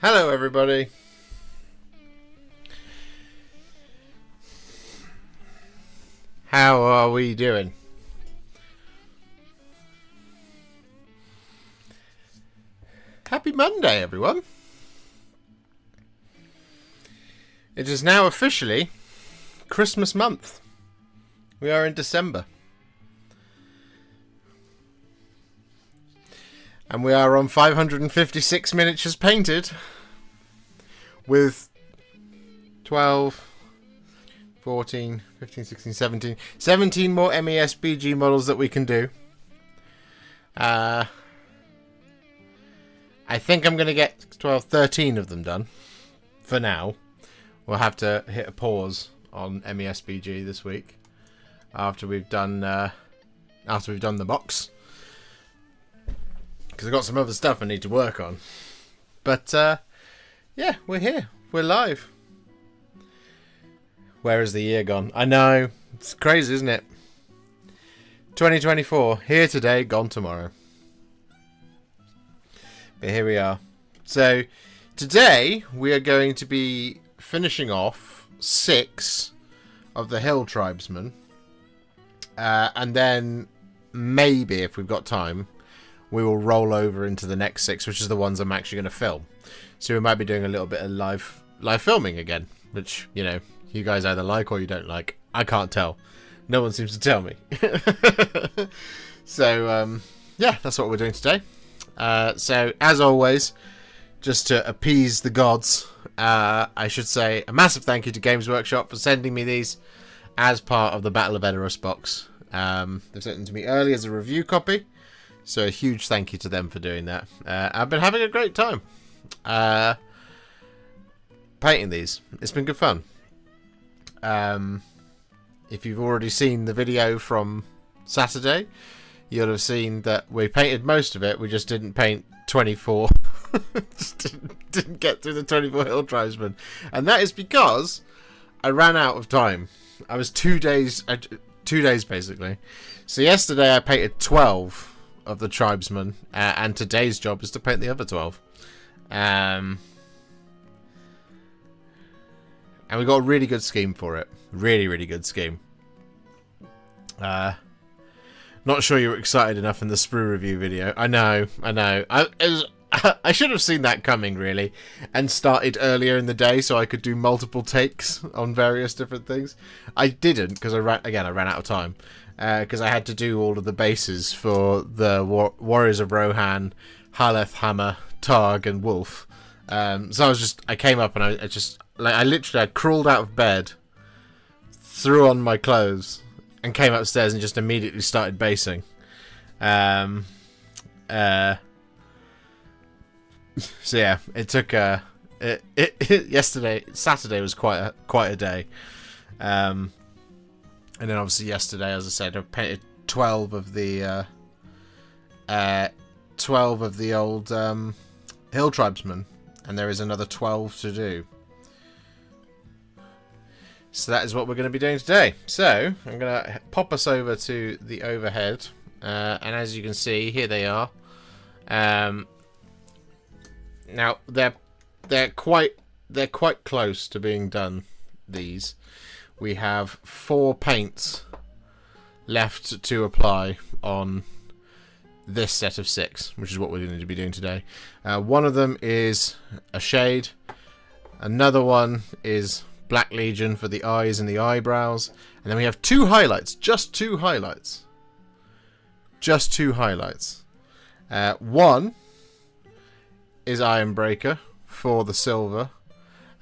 Hello everybody. How are we doing? Happy Monday, everyone. It is now officially Christmas month. We are in December. And we are on 556 miniatures painted with 12, 14, 15, 16, 17. 17 more MESBG models that we can do. I think I'm going to get 12, 13 of them done for now. We'll have to hit a pause on MESBG this week after we've done the box. Because I've got some other stuff I need to work on. But, yeah, we're here. We're live. Where has the year gone? I know. It's crazy, isn't it? 2024. Here today, gone tomorrow. But here we are. So, today, we are going to be finishing off 6 of the Hill Tribesmen. And then, maybe, if we've got time, we will roll over into the next 6, which is the ones I'm actually going to film. So we might be doing a little bit of live filming again, which, you know, you guys either like or you don't like. I can't tell. No one seems to tell me. So, yeah, that's what we're doing today. So, as always, just to appease the gods, I should say a massive thank you to Games Workshop for sending me these as part of the Battle of Edoras box. They've sent them to me early as a review copy. So a huge thank you to them for doing that. I've been having a great time painting these. It's been good fun. If you've already seen the video from Saturday, you'll have seen that we painted most of it. We just didn't paint 24. Just didn't get through the 24 Hill Tribesmen. And that is because I ran out of time. I was 2 days basically. So yesterday I painted 12 of the tribesmen, and today's job is to paint the other 12. And we got a really good scheme for it. Really good scheme. Not sure you were excited enough in the sprue review video. I know. I should have seen that coming, really, and started earlier in the day so I could do multiple takes on various different things. I didn't, because I ran out of time. Because I had to do all of the bases for the Warriors of Rohan, Haleth, Hammer, Targ, and Wolf. So I came up and I literally crawled out of bed, threw on my clothes, and came upstairs and just immediately started basing. So yeah, it took Saturday was quite a day. And then obviously yesterday, as I said, I painted 12 of the old Hill Tribesmen, and there is another 12 to do. So that is what we're going to be doing today. So I'm going to pop us over to the overhead, and as you can see, here they are. Now they're quite close to being done. These. We have 4 paints left to apply on this set of 6, which is what we're going to be doing today. One of them is a shade. Another one is Black Legion for the eyes and the eyebrows. And then we have 2 highlights. Just 2 highlights. Just 2 highlights. One is Ironbreaker for the silver.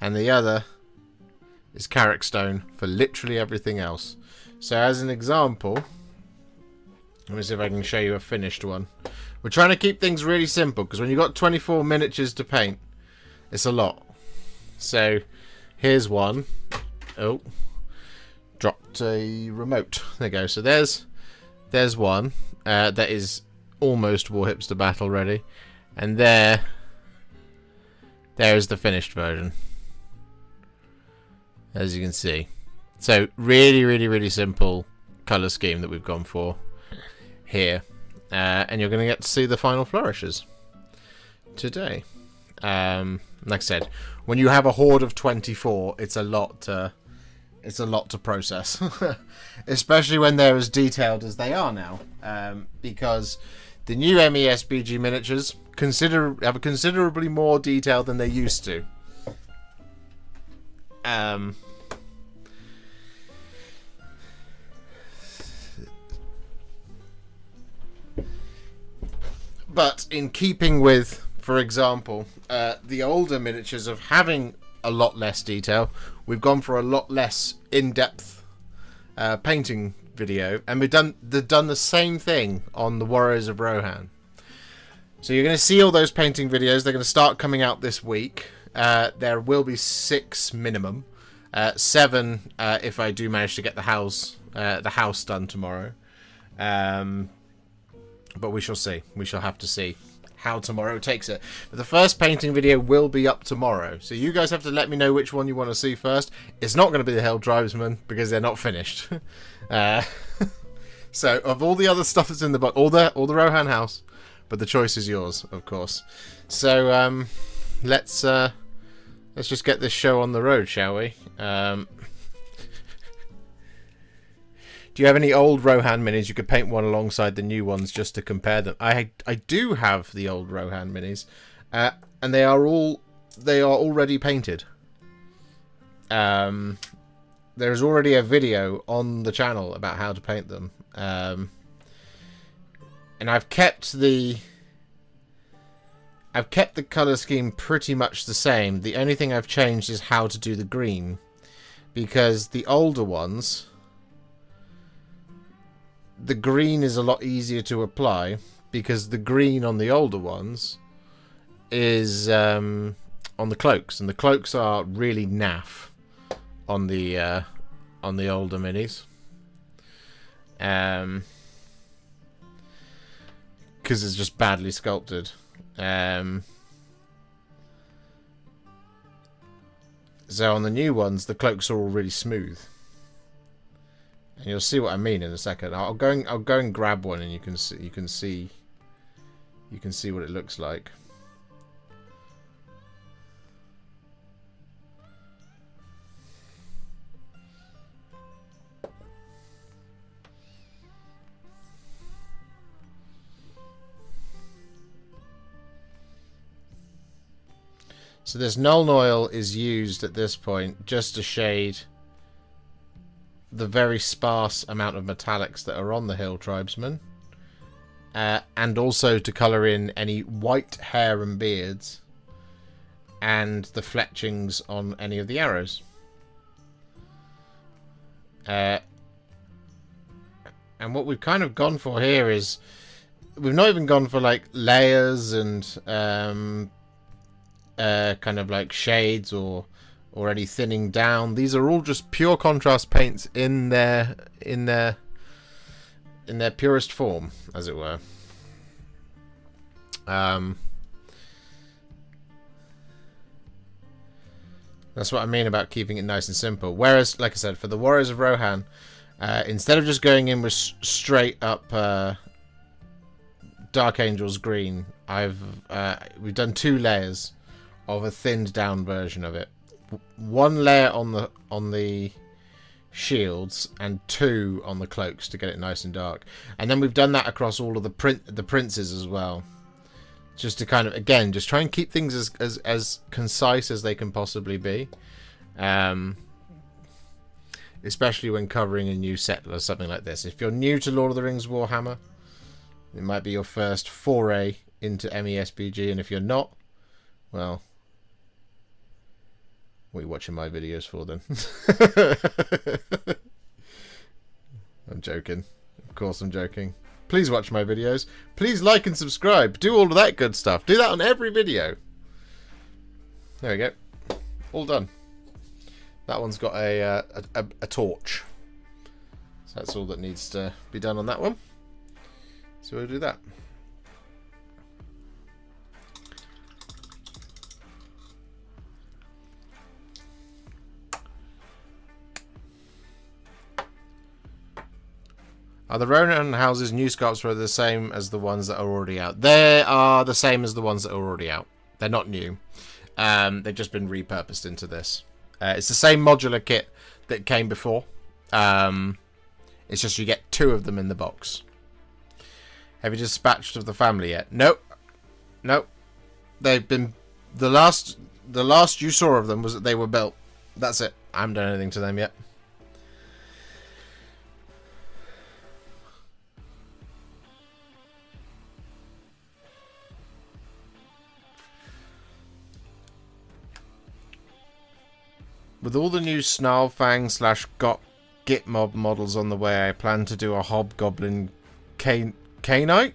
And the other is Carrick Stone for literally everything else. So as an example, let me see if I can show you a finished one. We're trying to keep things really simple, because when you've got 24 miniatures to paint, it's a lot. So here's one. Oh, dropped a remote. There you go. So there's one that is almost Warhipster battle ready, and there is the finished version, as you can see. So really simple colour scheme that we've gone for here, and you're going to get to see the final flourishes today. Like I said, when you have a horde of 24, it's a lot to process, especially when they're as detailed as they are now. Because the new MESBG miniatures have considerably more detail than they used to. But in keeping with, for example, the older miniatures of having a lot less detail, we've gone for a lot less in-depth painting video, and we've done the same thing on the Warriors of Rohan. So you're going to see all those painting videos. They're going to start coming out this week. There will be 6 minimum, 7 if I do manage to get the house done tomorrow. But we shall see. We shall have to see how tomorrow takes it. But the first painting video will be up tomorrow. So you guys have to let me know which one you want to see first. It's not going to be the Hill Tribesmen because they're not finished. So of all the other stuff that's in the book, all the Rohan house, but the choice is yours, of course. So let's just get this show on the road, shall we? Do you have any old Rohan minis? You could paint one alongside the new ones just to compare them. I do have the old Rohan minis, and they are already painted. There's already a video on the channel about how to paint them, and I've kept the color scheme pretty much the same. The only thing I've changed is how to do the green, because the older ones, the green is a lot easier to apply, because the green on the older ones is on the cloaks, and the cloaks are really naff on the older minis, because it's just badly sculpted. So on the new ones, the cloaks are all really smooth. And you'll see what I mean in a second. I'll go and grab one, and you can see what it looks like. So this Nuln Oil is used at this point just to shade the very sparse amount of metallics that are on the Hill Tribesmen, and also to colour in any white hair and beards and the fletchings on any of the arrows. And what we've kind of gone for here is, we've not even gone for like layers and kind of like shades or any thinning down. These are all just pure contrast paints in their purest form, as it were. That's what I mean about keeping it nice and simple. Whereas, like I said, for the Warriors of Rohan, instead of just going in with straight up Dark Angel's green, we've done 2 layers of a thinned down version of it. 1 layer on the shields and 2 on the cloaks to get it nice and dark. And then we've done that across all of the princes as well, just to kind of, again, just try and keep things as concise as they can possibly be, especially when covering a new set or something like this. If you're new to Lord of the Rings Warhammer, it might be your first foray into MESBG, and if you're not, well, what are you watching my videos for then? I'm joking. Of course I'm joking. Please watch my videos. Please like and subscribe. Do all of that good stuff. Do that on every video. There we go. All done. That one's got a torch. So that's all that needs to be done on that one. So we'll do that. Are the Rohan houses new sculpts were the same as the ones that are already out? They are the same as the ones that are already out. They're not new. They've just been repurposed into this. It's the same modular kit that came before. It's just you get 2 of them in the box. Have you dispatched of the family yet? Nope. Nope. They've been... The last you saw of them was that they were built. That's it. I haven't done anything to them yet. With all the new Snarlfang / Gitmob models on the way, I plan to do a Hobgoblin Carnate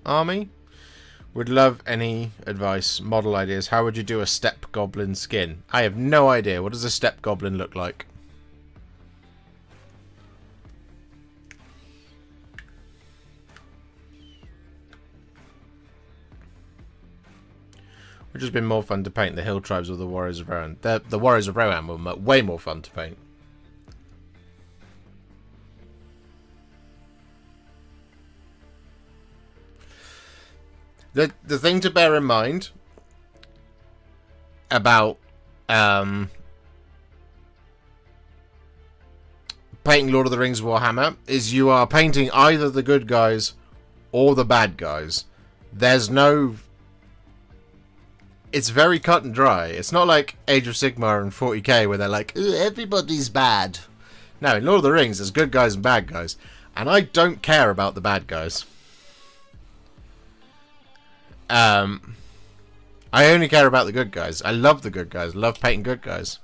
army. Would love any advice, model ideas. How would you do a Step Goblin skin? I have no idea. What does a Step Goblin look like? Which has been more fun to paint, the Hill Tribes or the Warriors of Rohan? The Warriors of Rohan were way more fun to paint. The thing to bear in mind about painting Lord of the Rings Warhammer is you are painting either the good guys or the bad guys. There's no... It's very cut and dry. It's not like Age of Sigmar and 40k where they're like, everybody's bad. No, in Lord of the Rings, there's good guys and bad guys. And I don't care about the bad guys. I only care about the good guys. I love the good guys. I love painting good guys.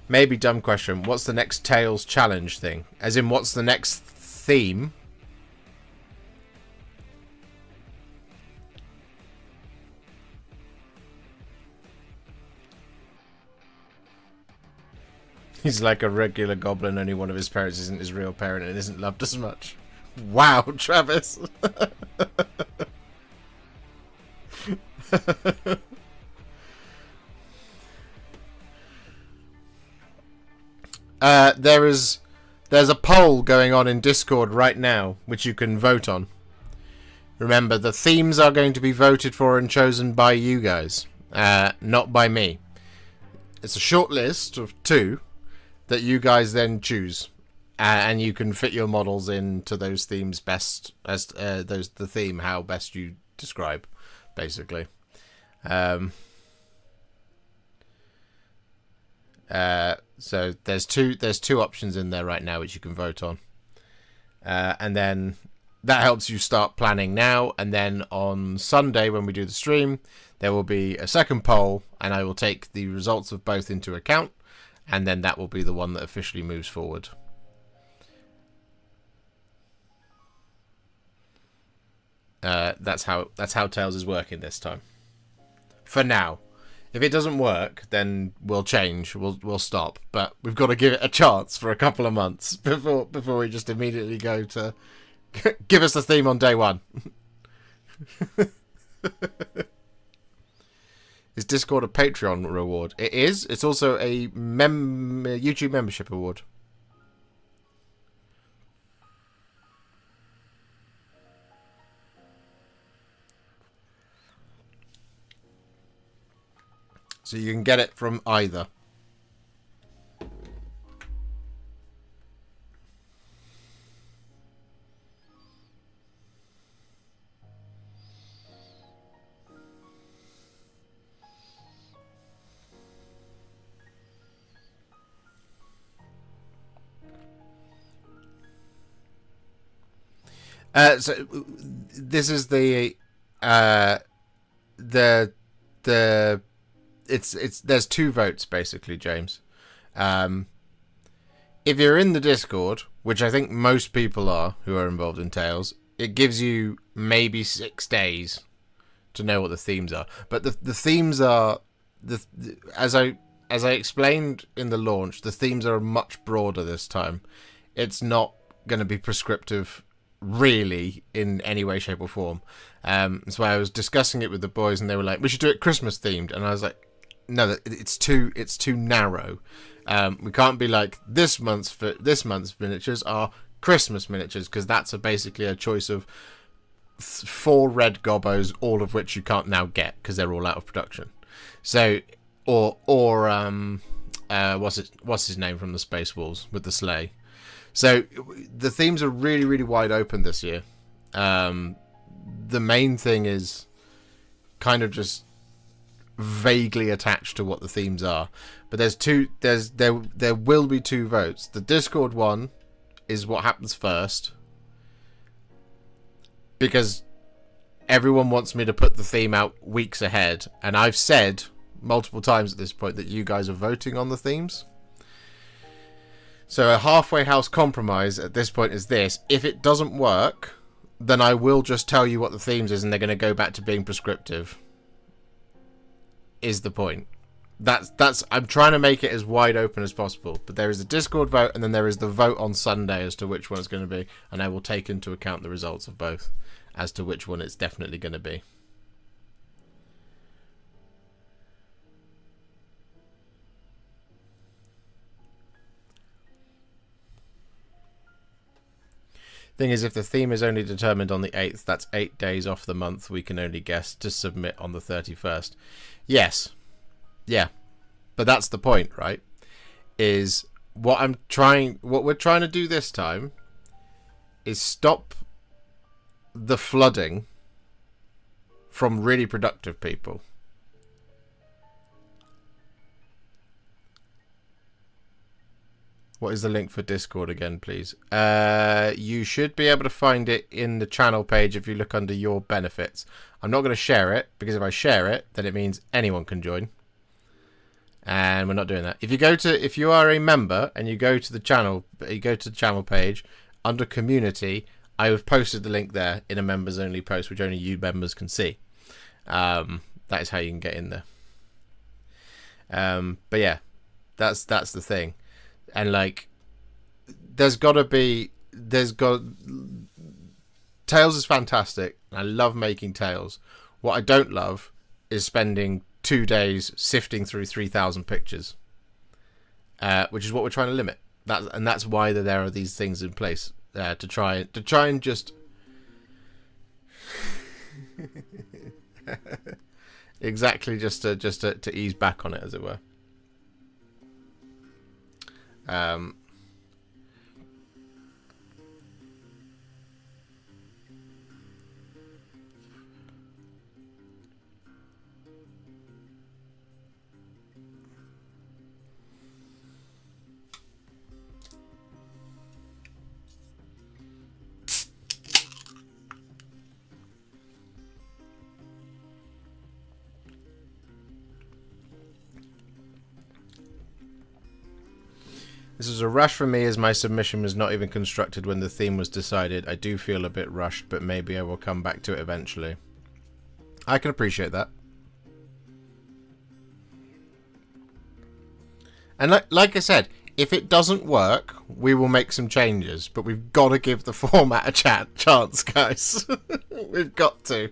Maybe dumb question. What's the next Tales challenge thing? As in, what's the next theme? He's like a regular goblin, only one of his parents isn't his real parent and isn't loved as much. Wow, Travis. There's a poll going on in Discord right now, which you can vote on. Remember, the themes are going to be voted for and chosen by you guys, not by me. It's a short list of 2 that you guys then choose, and you can fit your models into those themes best as the theme how best you describe, basically. So there's two options in there right now which you can vote on, and then that helps you start planning now. And then on Sunday when we do the stream, there will be a second poll, and I will take the results of both into account. And then that will be the one that officially moves forward. That's how Tales is working this time. For now. If it doesn't work, then we'll change. We'll stop. But we've got to give it a chance for a couple of months before we just immediately go to give us the theme on day 1. Is Discord a Patreon reward? It is. It's also a YouTube membership award. So you can get it from either. So this is the it's there's 2 votes basically, James. If you're in the Discord, which I think most people are who are involved in Tales, it gives you maybe 6 days to know what the themes are. But the themes are as I explained in the launch, the themes are much broader this time. It's not going to be prescriptive really in any way, shape or form. That's why I was discussing it with the boys and they were like, we should do it Christmas themed, and I was like, no, it's too narrow. We can't be like this month's miniatures are Christmas miniatures, because that's basically a choice of 4 red gobos, all of which you can't now get because they're all out of production. So, or what's his name from the Space Wolves with the sleigh. So the themes are really, really wide open this year. The main thing is kind of just vaguely attached to what the themes are, but there will be 2 votes. The Discord one is what happens first, because everyone wants me to put the theme out weeks ahead, and I've said multiple times at this point that you guys are voting on the themes. So a halfway house compromise at this point is this: if it doesn't work, then I will just tell you what the themes is, and they're going to go back to being prescriptive. Is the point. That's I'm trying to make it as wide open as possible. But there is a Discord vote, and then there is the vote on Sunday as to which one it's going to be, and I will take into account the results of both as to which one it's definitely going to be. Thing is, if the theme is only determined on the 8th, that's 8 days off the month we can only guess to submit on the 31st. Yes. Yeah. But that's the point, right? Is what we're trying to do this time is stop the flooding from really productive people. What is the link for Discord again, please? You should be able to find it in the channel page if you look under your benefits. I'm not going to share it, because if I share it, then it means anyone can join. And we're not doing that. If you are a member and you go to the channel page under community, I have posted the link there in a members only post, which only you members can see. That is how you can get in there. But yeah, that's the thing. And like, Tales is fantastic. I love making Tales. What I don't love is spending 2 days sifting through 3,000 pictures, which is what we're trying to limit. That's why there are these things in place to try and just exactly just to ease back on it, as it were. This is a rush for me, as my submission was not even constructed when the theme was decided. I do feel a bit rushed, but maybe I will come back to it eventually. I can appreciate that. And like I said, if it doesn't work, we will make some changes. But we've got to give the format a chance, guys. We've got to.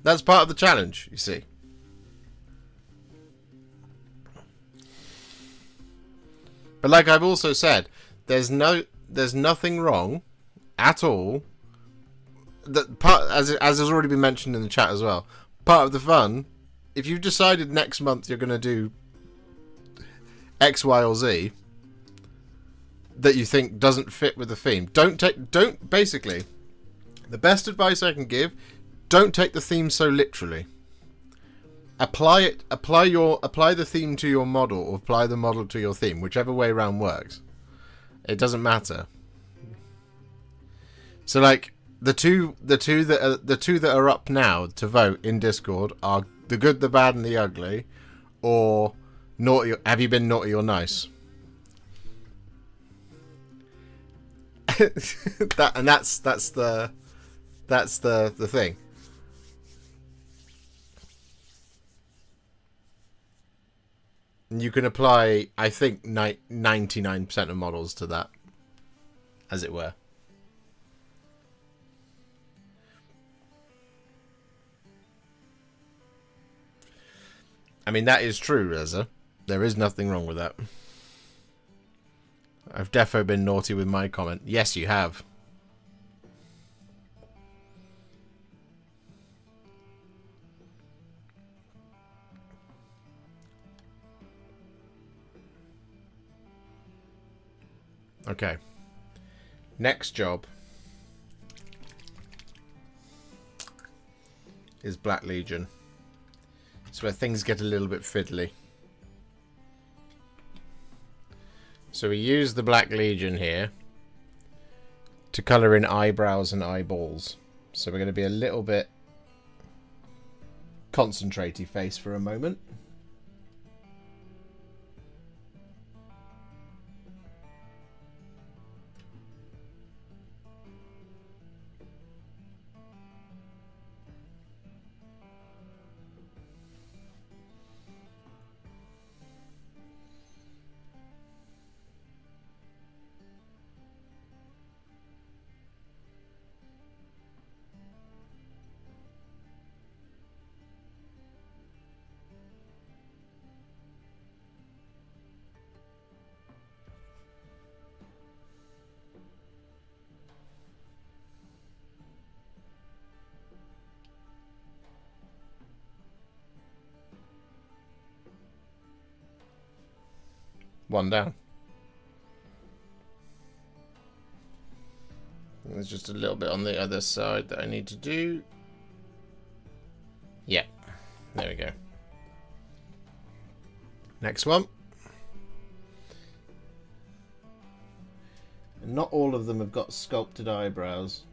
That's part of the challenge, you see. But like I've also said, there's nothing wrong at all. That part, as has already been mentioned in the chat as well, part of the fun, if you've decided next month you're going to do X, Y, or Z that you think doesn't fit with the theme, basically, the best advice I can give: don't take the theme so literally. Apply the theme to your model, or apply the model to your theme, whichever way around works. It doesn't matter. So like the two that are up now to vote in Discord are The Good, the Bad, and the Ugly, or Naughty. Have you been naughty or nice? That's the thing. You can apply, I think, 99% of models to that, as it were. I mean, that is true, Reza. There is nothing wrong with that. I've defo been naughty with my comment. Yes, you have. Okay. Next job is Black Legion. It's where things get a little bit fiddly. So we use the Black Legion here to colour in eyebrows and eyeballs. So we're going to be a little bit concentrated face for a moment. One down. There's just a little bit on the other side that I need to do. Yeah, there we go. Next one. And not all of them have got sculpted eyebrows.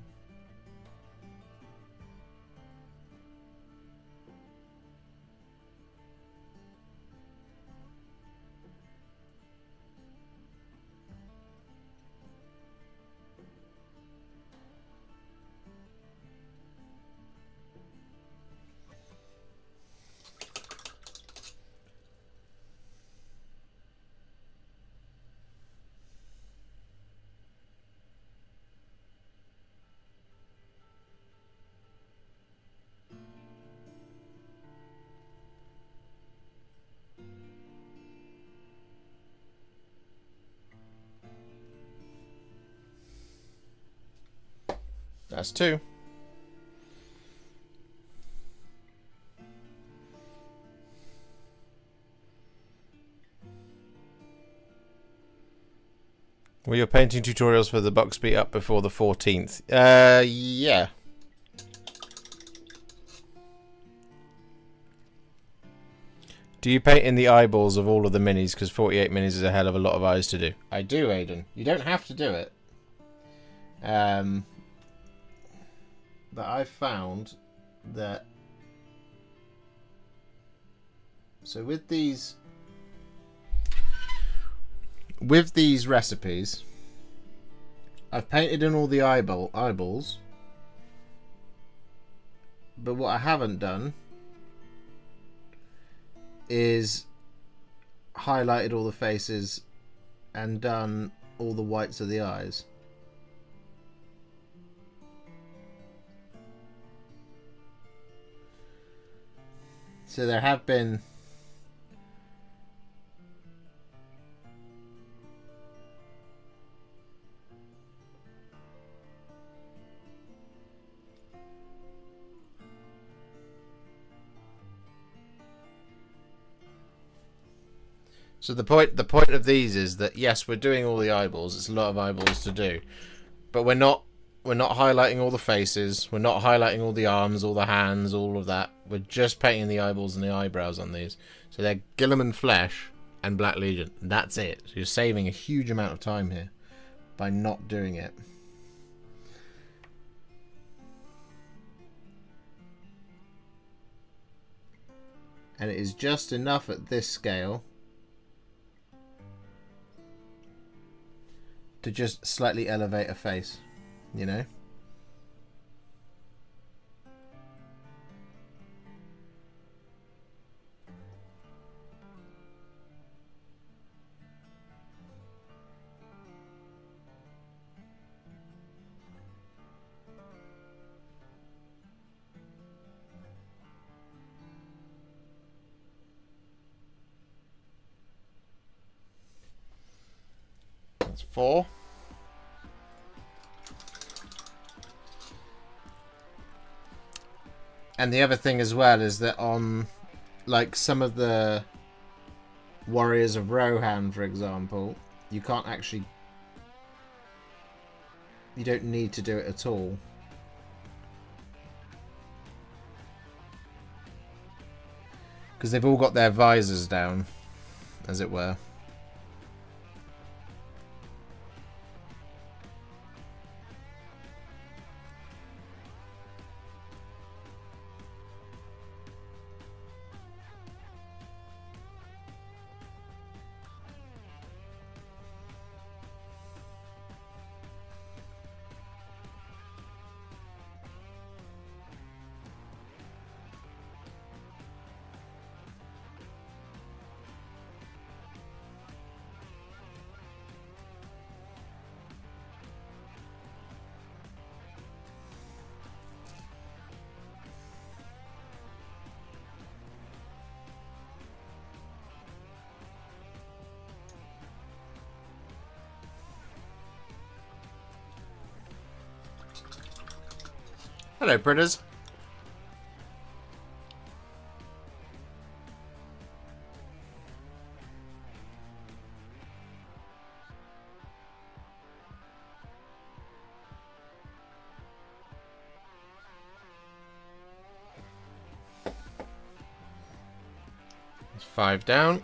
That's two. Were your painting tutorials for the box be up before the 14th? Yeah. Do you paint in the eyeballs of all of the minis? Because 48 minis is a hell of a lot of eyes to do. I do, Aiden. You don't have to do it. But I've found that... So with these recipes, I've painted in all the eyeballs. But what I haven't done is highlighted all the faces and done all the whites of the eyes. So there have been So the point of these is that yes, we're doing all the eyeballs. It's a lot of eyeballs to do, but we're not highlighting all the faces. We're not highlighting all the arms, all the hands, all of that. We're just painting the eyeballs and the eyebrows on these. So they're Gilliman Flesh and Black Legion. That's it. So you're saving a huge amount of time here by not doing it. And it is just enough at this scale to just slightly elevate a face, you know? That's 4. And the other thing as well is that on, like, some of the Warriors of Rohan, for example, you can't actually... You don't need to do it at all. Because they've all got their visors down, as it were. Hello, Britters. That's 5 down.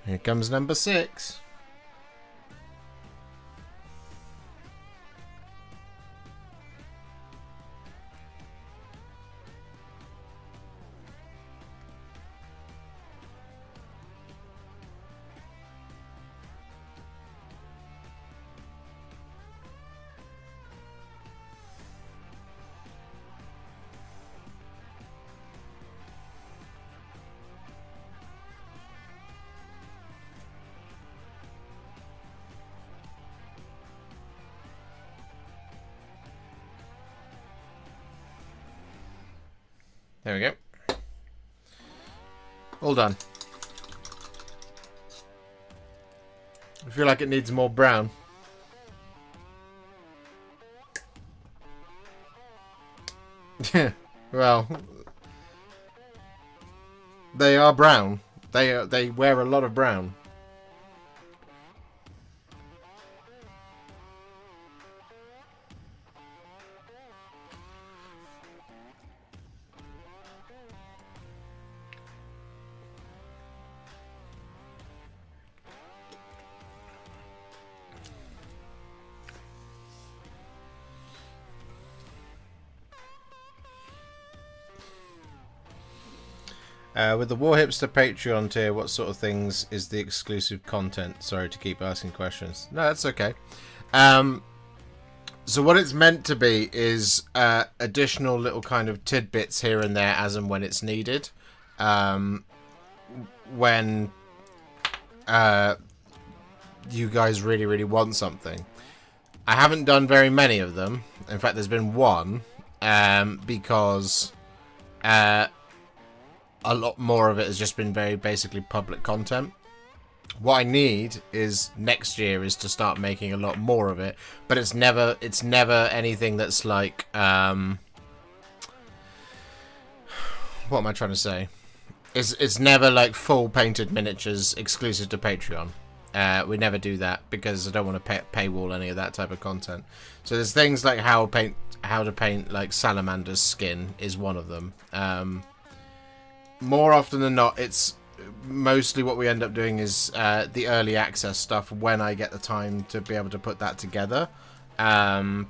Here comes number 6. There we go. All done. I feel like it needs more brown. Well, they are brown. They wear a lot of brown. With the Warhipster Patreon tier, what sort of things is the exclusive content? Sorry to keep asking questions. No, that's okay. So what it's meant to be is additional little kind of tidbits here and there as and when it's needed. When you guys really, really want something. I haven't done very many of them. In fact, there's been one because... a lot more of it has just been very basically public content. What I need is next year is to start making a lot more of it, but it's never anything that's like what am I trying to say? It's never like full painted miniatures exclusive to Patreon. We never do that because I don't want to paywall any of that type of content. So there's things like how to paint like Salamander's skin is one of them. More often than not, it's mostly what we end up doing is the early access stuff when I get the time to be able to put that together. And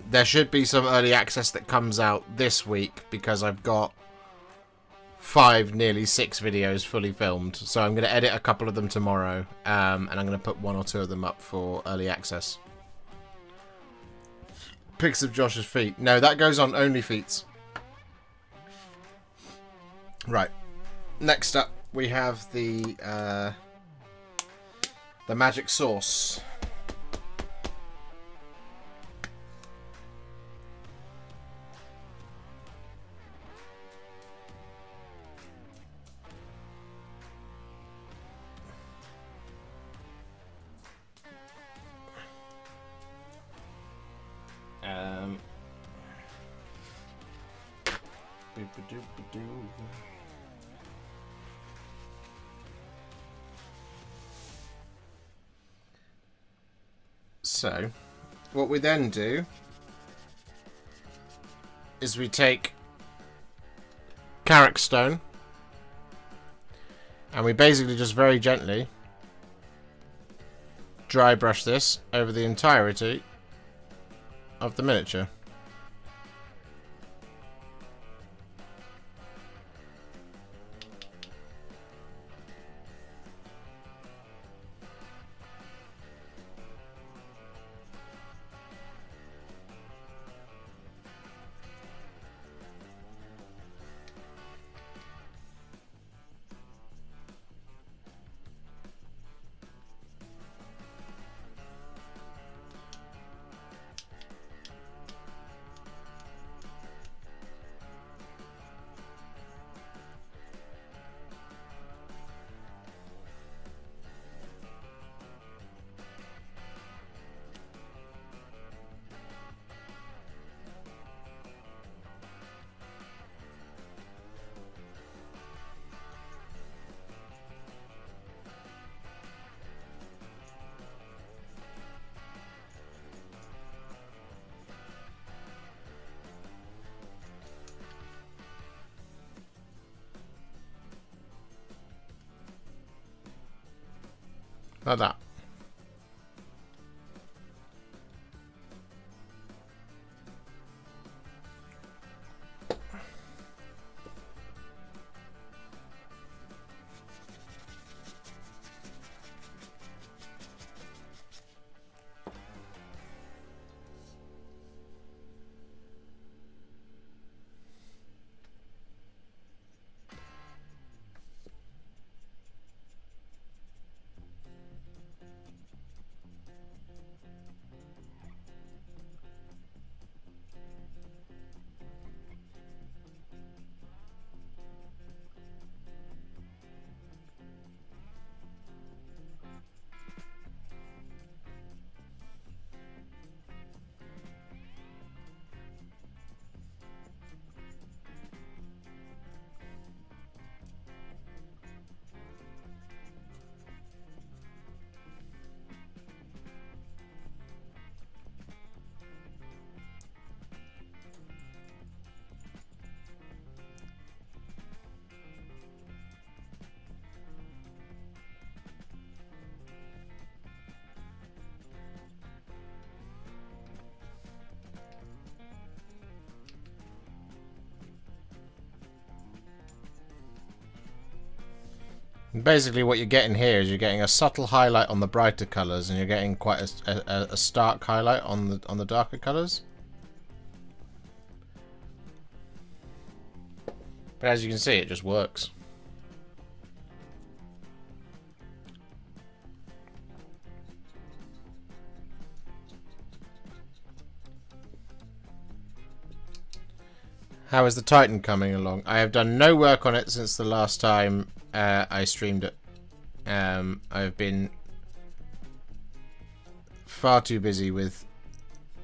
there should be some early access that comes out this week because I've got 5, nearly 6 videos fully filmed. So I'm going to edit a couple of them tomorrow, and I'm going to put 1 or 2 of them up for early access. Pics of Josh's feet. No, that goes on only feats. Right. Next up, we have the magic sauce. So, what we then do is we take Carrick Stone and we basically just very gently dry brush this over the entirety of the miniature. Like that. Basically what you're getting here is you're getting a subtle highlight on the brighter colours and you're getting quite a stark highlight on the darker colours. But as you can see, it just works. How is the Titan coming along? I have done no work on it since the last time I streamed it. I've been far too busy with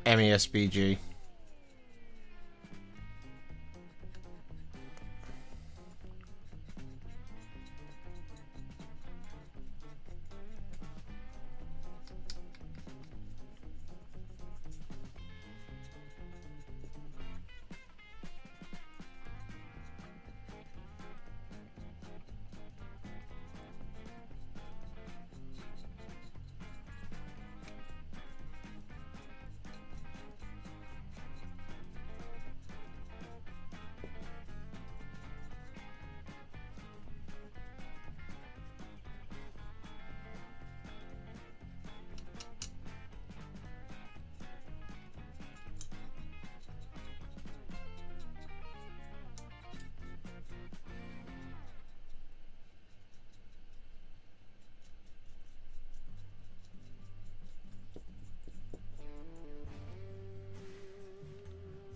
MESBG.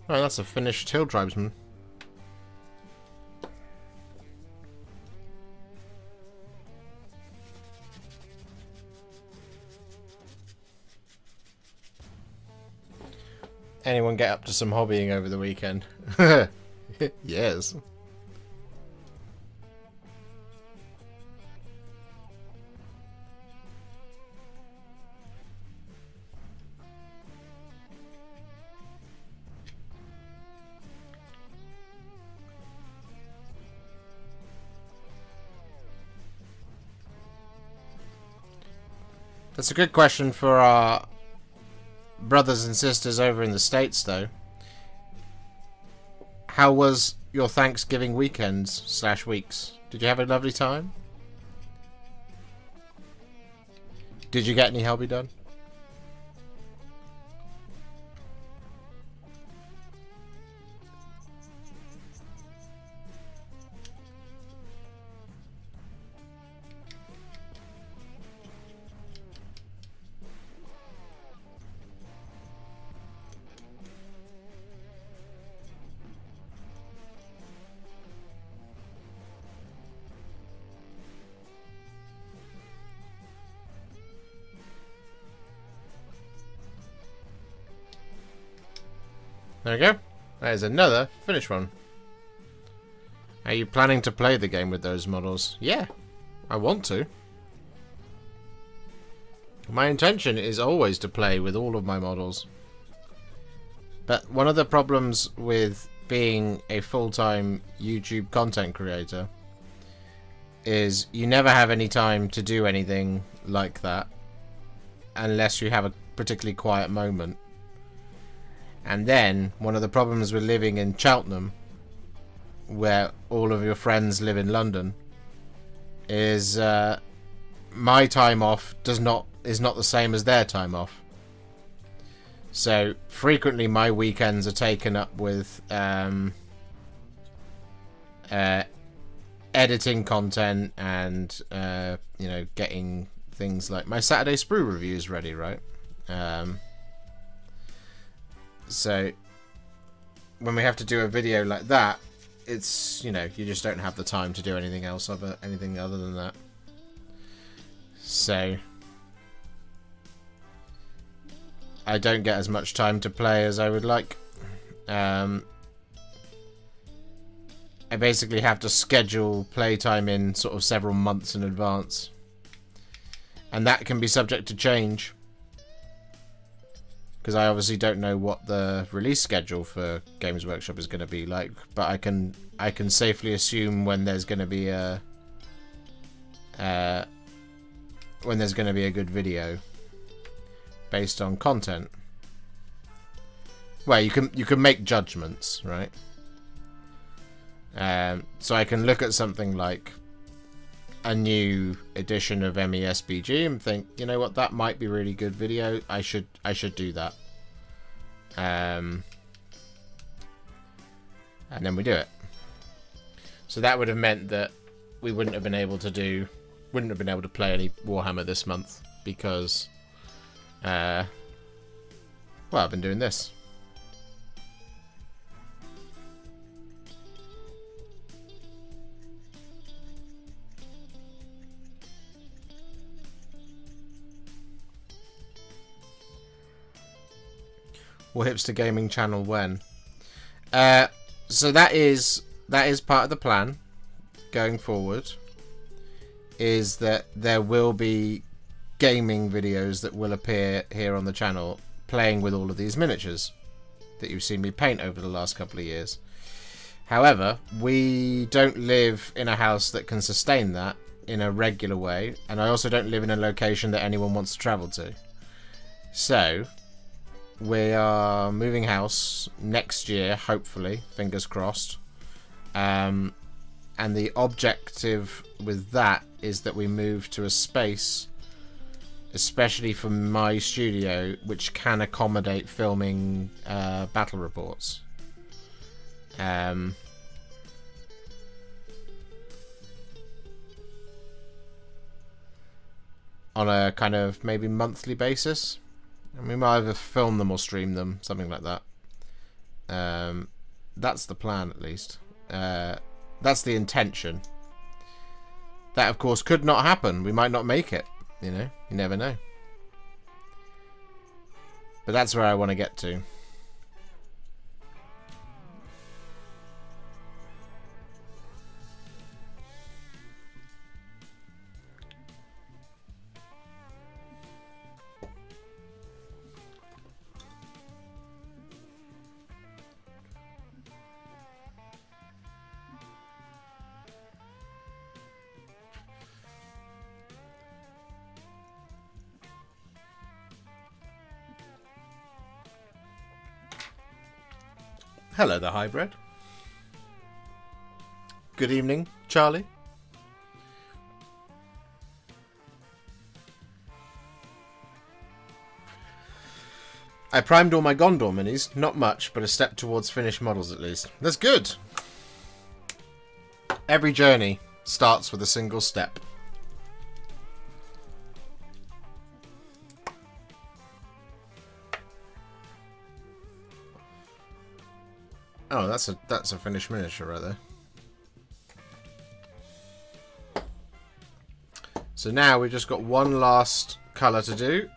Oh, that's a finished Hill Tribesman. Anyone get up to some hobbying over the weekend? Yes. That's a good question for our brothers and sisters over in the States, though. How was your Thanksgiving weekends / weeks? Did you have a lovely time? Did you get any hobby done? There we go. There's another finished one. Are you planning to play the game with those models? Yeah, I want to. My intention is always to play with all of my models. But one of the problems with being a full-time YouTube content creator is you never have any time to do anything like that unless you have a particularly quiet moment. And then, one of the problems with living in Cheltenham, where all of your friends live in London, is my time off is not the same as their time off. So, frequently my weekends are taken up with editing content and, you know, getting things like my Saturday Sprue reviews ready, right? So when we have to do a video like that, it's, you know, you just don't have the time to do anything else anything other than that. So I don't get as much time to play as I would like. I basically have to schedule playtime in sort of several months in advance, and that can be subject to change, because I obviously don't know what the release schedule for Games Workshop is going to be like, but I can safely assume when there's going to be a good video based on content. Well, you can make judgments, right? So I can look at something like a new edition of MESBG and think, you know what, that might be really good video. I should do that. And then we do it. So that would have meant that we wouldn't have been able to play any Warhammer this month because well, I've been doing this. Warhipster Gaming Channel when? So that is part of the plan going forward, is that there will be gaming videos that will appear here on the channel playing with all of these miniatures that you've seen me paint over the last couple of years. However, we don't live in a house that can sustain that in a regular way, and I also don't live in a location that anyone wants to travel to. So we are moving house next year, hopefully, fingers crossed. And the objective with that is that we move to a space, especially for my studio, which can accommodate filming battle reports. On a kind of maybe monthly basis. And we might either film them or stream them, something like that. That's the plan, at least. That's the intention. That, of course, could not happen. We might not make it. You know, you never know. But that's where I want to get to. Hello there, hybrid. Good evening, Charlie. I primed all my Gondor minis. Not much, but a step towards finished models at least. That's good. Every journey starts with a single step. Oh, that's a finished miniature right there. So now we've just got one last colour to do,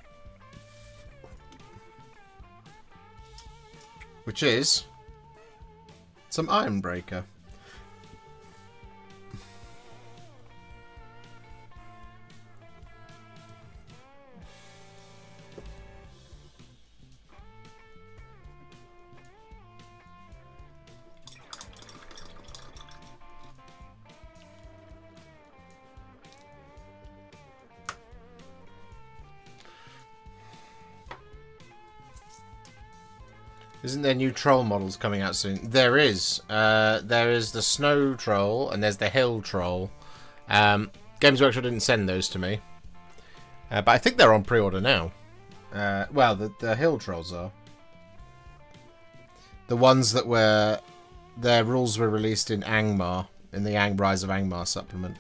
which is some Ironbreaker. Isn't there new troll models coming out soon? There is. There is the Snow Troll and there's the Hill Troll. Games Workshop didn't send those to me. But I think they're on pre-order now. Well, the Hill Trolls are. The ones that were... Their rules were released in Angmar, in the Rise of Angmar supplement.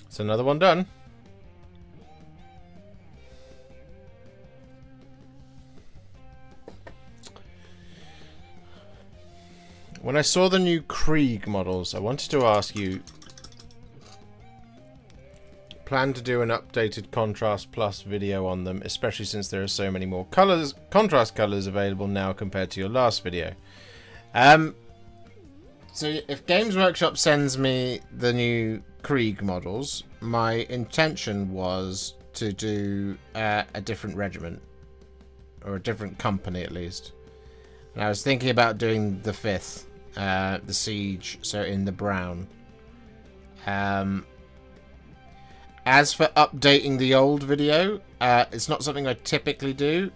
It's another one done. When I saw the new Krieg models, I wanted to ask you, plan to do an updated Contrast Plus video on them, especially since there are so many more colors, contrast colors available now compared to your last video. So if Games Workshop sends me the new Krieg models, my intention was to do a different regiment, or a different company at least. And I was thinking about doing the 5th, the Siege, so in the brown. As for updating the old video, it's not something I typically do,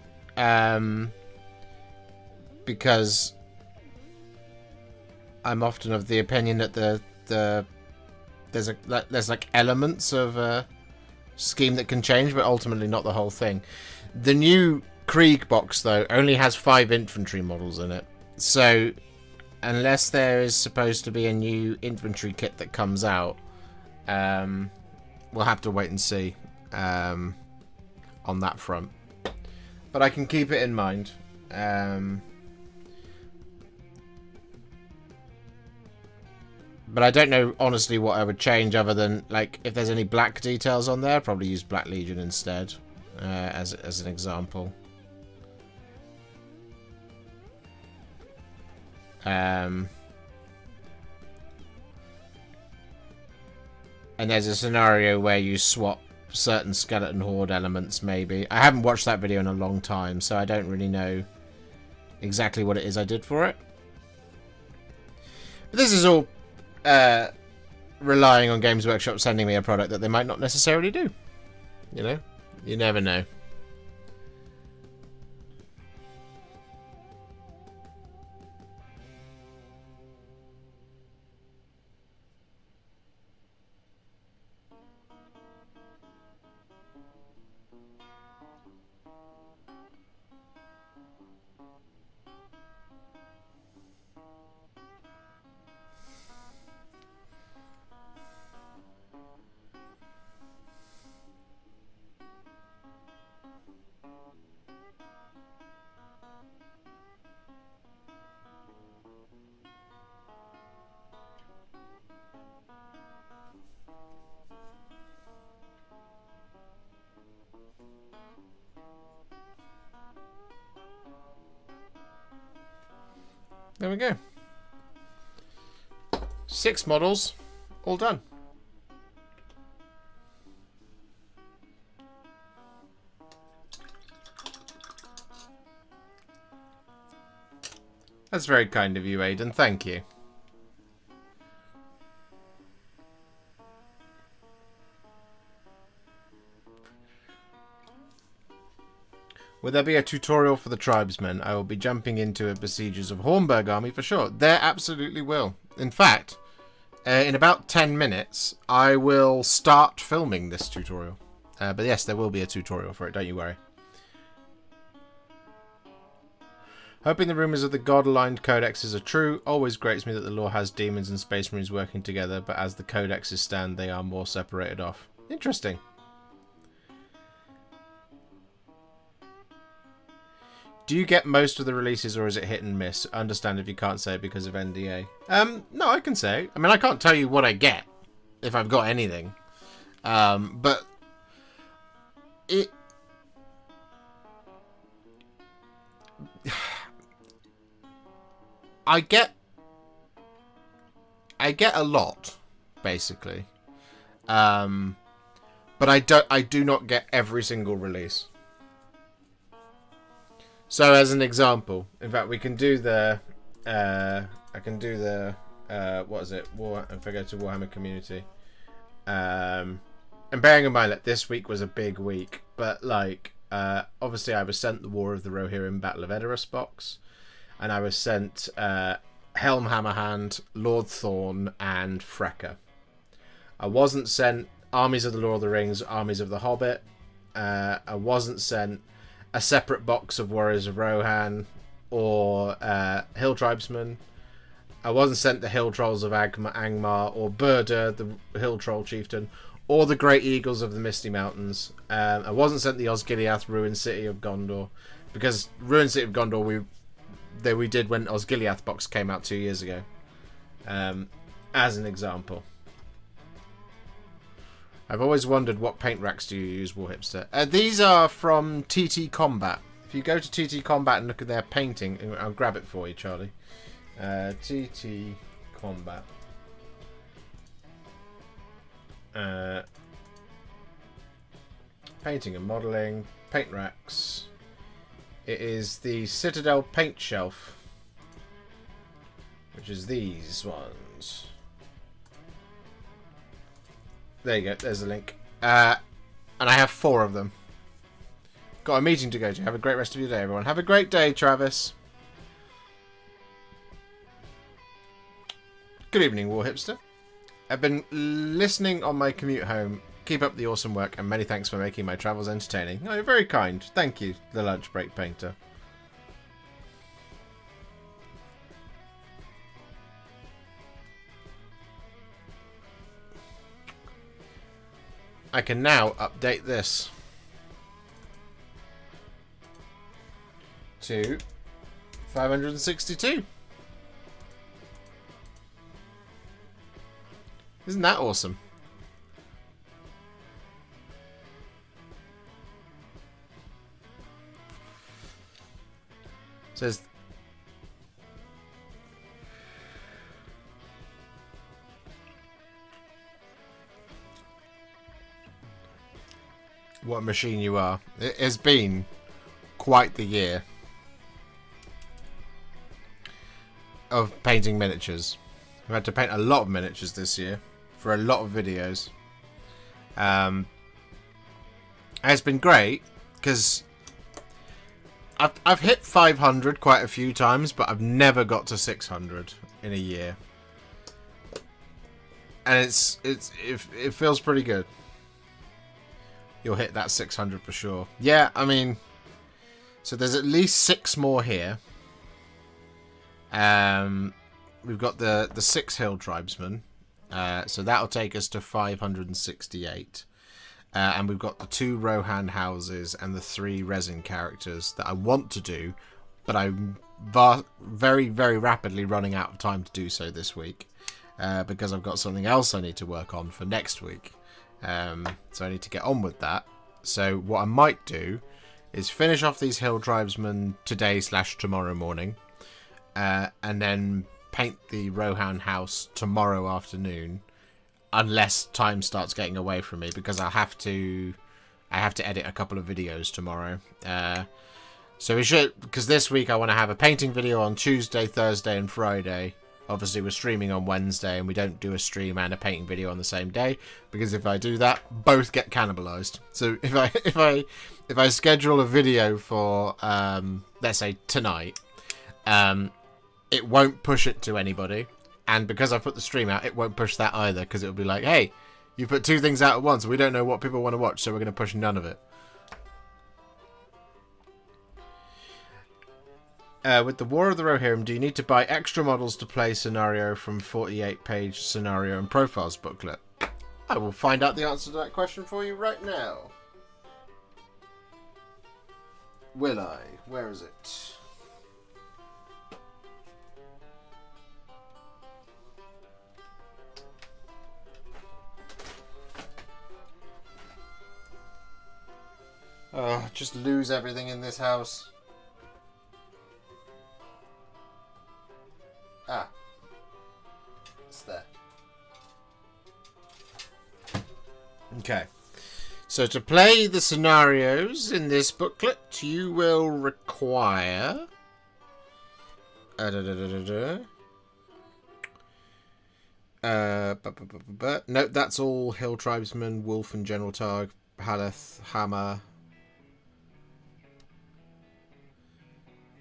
because I'm often of the opinion that there's like elements of a scheme that can change, but ultimately not the whole thing. The new Krieg box, though, only has 5 infantry models in it, so unless there is supposed to be a new infantry kit that comes out, we'll have to wait and see on that front. But I can keep it in mind. But I don't know, honestly, what I would change other than, like, if there's any black details on there, I'd probably use Black Legion instead, as an example. And there's a scenario where you swap certain Skeleton Horde elements, maybe. I haven't watched that video in a long time, so I don't really know exactly what it is I did for it. But this is all relying on Games Workshop sending me a product that they might not necessarily do. You know? You never know. There we go. 6 models, all done. That's very kind of you, Aidan. Thank you. Will there be a tutorial for the tribesmen? I will be jumping into a besiegers of Hornburg army for sure. There absolutely will. In fact, in about 10 minutes, I will start filming this tutorial. But yes, there will be a tutorial for it, don't you worry. Hoping the rumours of the God-aligned codexes are true. Always grates me that the lore has demons and space marines working together, but as the codexes stand, they are more separated off. Interesting. Do you get most of the releases, or is it hit and miss? Understand if you can't say it because of NDA. No, I can say. I mean, I can't tell you what I get, if I've got anything. But it... I get a lot, basically. But I do not get every single release. So as an example, in fact, we can do the, I can do the, what is it? If I go to Warhammer Community, and bearing in mind that this week was a big week, but like, obviously I was sent the War of the Rohirrim Battle of Edoras box, and I was sent Helm Hammerhand, Lord Thorn, and Frecker. I wasn't sent Armies of the Lord of the Rings, Armies of the Hobbit. I wasn't sent a separate box of Warriors of Rohan or Hill Tribesmen. I wasn't sent the Hill Trolls of Angmar or Burda, the Hill Troll Chieftain, or the Great Eagles of the Misty Mountains. I wasn't sent the Osgiliath Ruined City of Gondor, because Ruined City of Gondor we did when Osgiliath box came out 2 years ago, as an example. I've always wondered, what paint racks do you use, Warhipster? These are from TT Combat. If you go to TT Combat and look at their painting, I'll grab it for you, Charlie. TT Combat. Painting and modelling. Paint racks. It is the Citadel paint shelf, which is these ones. There you go, there's the link. And I have 4 of them. Got a meeting to go to. Have a great rest of your day, everyone. Have a great day, Travis. Good evening, Warhipster. I've been listening on my commute home. Keep up the awesome work, and many thanks for making my travels entertaining. Oh, you're very kind. Thank you, the lunch break painter. I can now update this to 562. Isn't that awesome? It says what machine you are. It has been quite the year of painting miniatures. I've had to paint a lot of miniatures this year for a lot of videos. And it's been great because I've hit 500 quite a few times, but I've never got to 600 in a year. And it feels pretty good. You'll hit that 600 for sure. Yeah, I mean, so there's at least 6 more here. We've got the 6 Hill Tribesmen. So that'll take us to 568. And we've got the 2 Rohan houses and the 3 resin characters that I want to do, but I'm very, very rapidly running out of time to do so this week, because I've got something else I need to work on for next week. So I need to get on with that. So what I might do is finish off these Hill Tribesmen today / tomorrow morning, and then paint the Rohan house tomorrow afternoon, unless time starts getting away from me, because I have to edit a couple of videos tomorrow. So we should, because this week I want to have a painting video on Tuesday, Thursday, and Friday. Obviously, we're streaming on Wednesday, and we don't do a stream and a painting video on the same day, because if I do that, both get cannibalized. So if I schedule a video for let's say tonight, it won't push it to anybody, and because I put the stream out, it won't push that either, because it'll be like, hey, you put two things out at once, we don't know what people want to watch, so we're going to push none of it. With the War of the Rohirrim, do you need to buy extra models to play scenario from 48-page scenario and profiles booklet? I will find out the answer to that question for you right now. Will I? Where is it? Oh, just lose everything in this house. Ah. It's there. Okay. So to play the scenarios in this booklet, you will require... Nope, that's all Hill Tribesmen, Wolf and General Targ, Haleth, Hammer...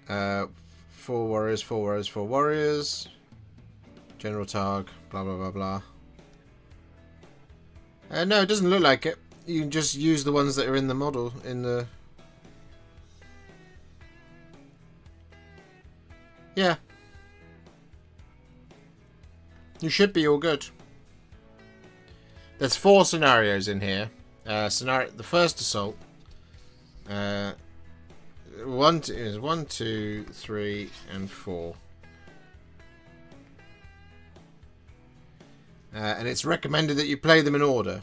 4 warriors, 4 warriors, 4 warriors. General Targ, blah blah blah blah. No, it doesn't look like it. You can just use the ones that are in the model, in the... Yeah. You should be all good. There's 4 scenarios in here. The first assault. 1, 2, 3, and 4. And it's recommended that you play them in order.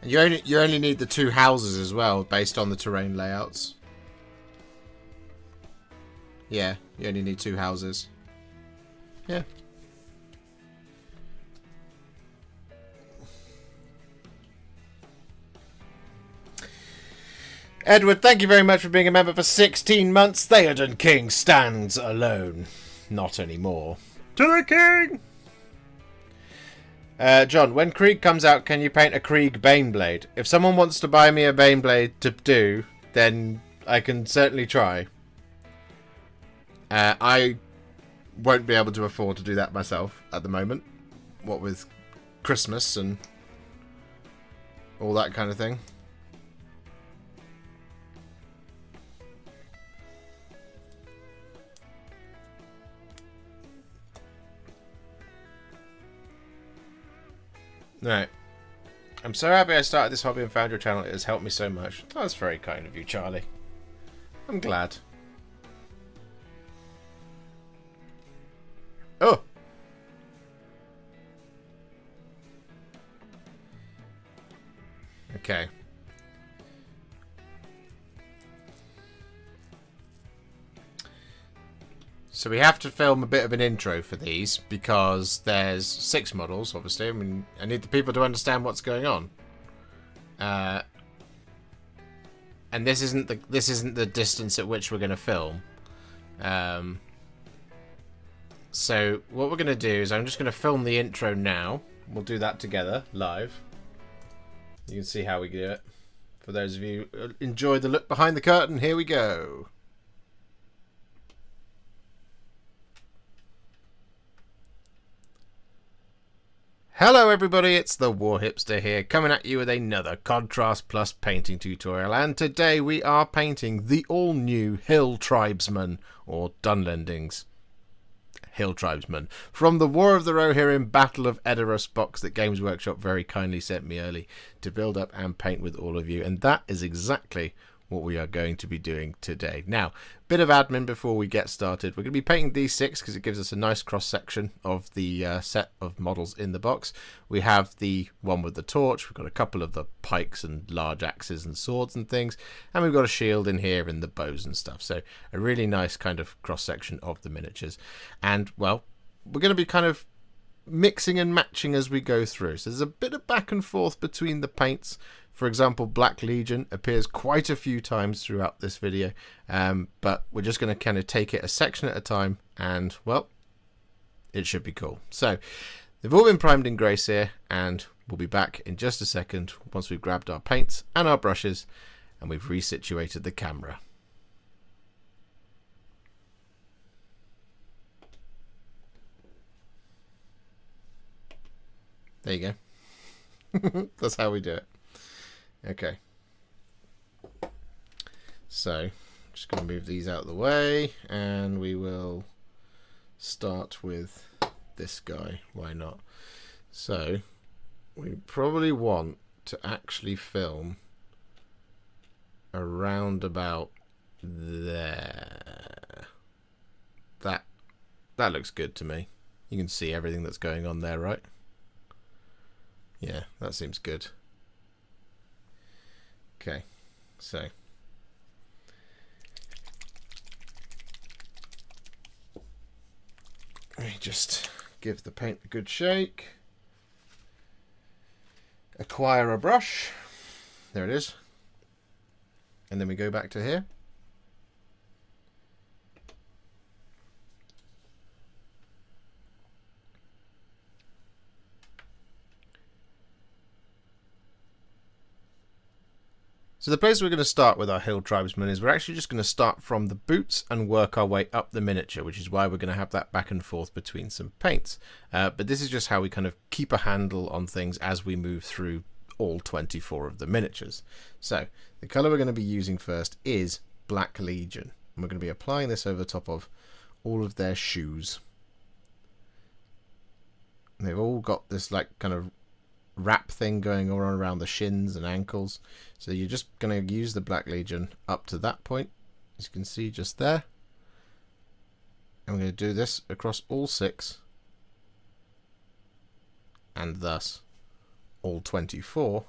And you only need the 2 houses as well, based on the terrain layouts. Yeah, you only need 2 houses. Yeah. Edward, thank you very much for being a member for 16 months. Theoden King stands alone. Not anymore. To the king! John, when Krieg comes out, can you paint a Krieg Baneblade? If someone wants to buy me a Baneblade to do, then I can certainly try. I won't be able to afford to do that myself at the moment. What with Christmas and all that kind of thing. Right. I'm so happy I started this hobby and found your channel. It has helped me so much. Oh, that's very kind of you, Charlie. I'm glad. Oh! Okay. So we have to film a bit of an intro for these because there's 6 models, obviously. I mean, I need the people to understand what's going on. And this isn't the distance at which we're going to film. So what we're going to do is I'm just going to film the intro now. We'll do that together, live. You can see how we do it. For those of you who enjoy the look behind the curtain, here we go. Hello everybody, it's the Warhipster here, coming at you with another Contrast Plus painting tutorial, and today we are painting the all-new Hill Tribesmen, or Dunlendings. Hill Tribesmen, from the War of the Rohirrim Battle of Edoras box that Games Workshop very kindly sent me early to build up and paint with all of you, and that is exactly what we are going to be doing today. Now, bit of admin before we get started. We're going to be painting these 6 because it gives us a nice cross-section of the set of models in the box. We have the one with the torch, we've got a couple of the pikes and large axes and swords and things, and we've got a shield in here and the bows and stuff. So a really nice kind of cross-section of the miniatures. And, well, we're going to be kind of mixing and matching as we go through. So there's a bit of back and forth between the paints. For example, Black Legion appears quite a few times throughout this video, but we're just going to kind of take it a section at a time, and, well, it should be cool. So, they've all been primed in Grace here, and we'll be back in just a second once we've grabbed our paints and our brushes, and we've resituated the camera. There you go. That's how we do it. Okay, so just going to move these out of the way, and we will start with this guy. Why not? So we probably want to actually film around about there. That looks good to me. You can see everything that's going on there, right? Yeah, that seems good. Okay, so let me just give the paint a good shake. Acquire a brush. There it is. And then we go back to here. So the place we're going to start with our Hill Tribesmen is we're actually just going to start from the boots and work our way up the miniature, which is why we're going to have that back and forth between some paints. But this is just how we kind of keep a handle on things as we move through all 24 of the miniatures. So the colour we're going to be using first is Black Legion. And we're going to be applying this over the top of all of their shoes. And they've all got this like kind of wrap thing going on around the shins and ankles, so you're just going to use the Black Legion up to that point, as you can see just there, and we're going to do this across all 6 and thus all 24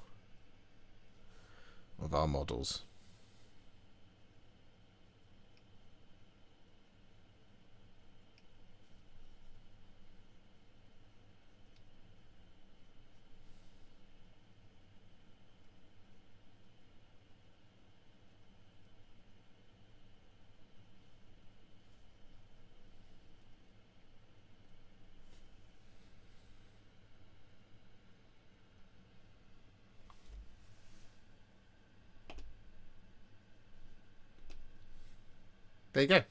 of our models. There you go.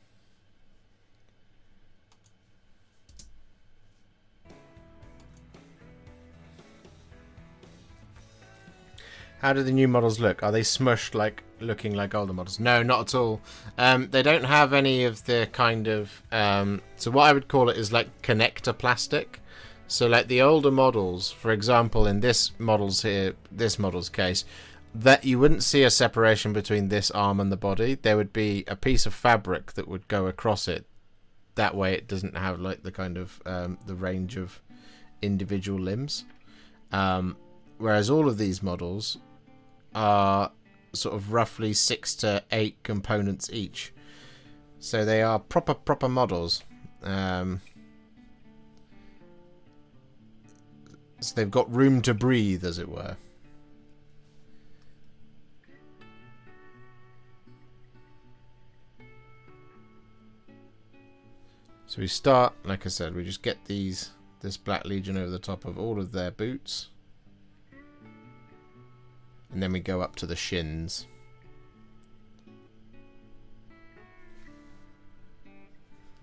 How do the new models look? Are they smushed, like looking like older models? No, not at all. They don't have any of the kind of so what I would call it is like connector plastic. So like the older models, for example, in this model's case, that you wouldn't see a separation between this arm and the body. There would be a piece of fabric that would go across it. That way it doesn't have like the kind of the range of individual limbs. Whereas all of these models are sort of roughly 6 to 8 components each. So they are proper models. So they've got room to breathe, as it were. So we start, like I said, we just get this Black Legion over the top of all of their boots. And then we go up to the shins.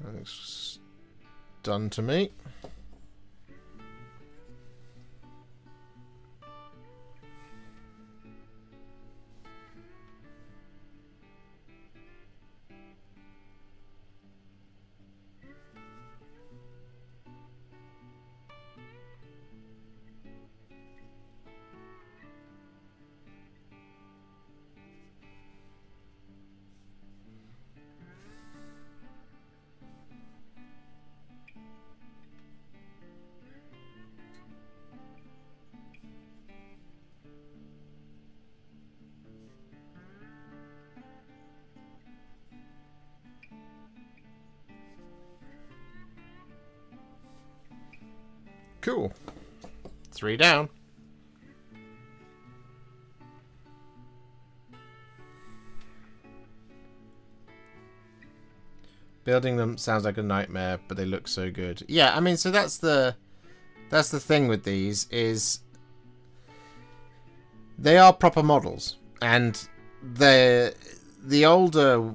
That looks done to me. Cool. 3 down. Building them sounds like a nightmare, but they look so good. Yeah, I mean, so that's the thing with these is they are proper models, and the older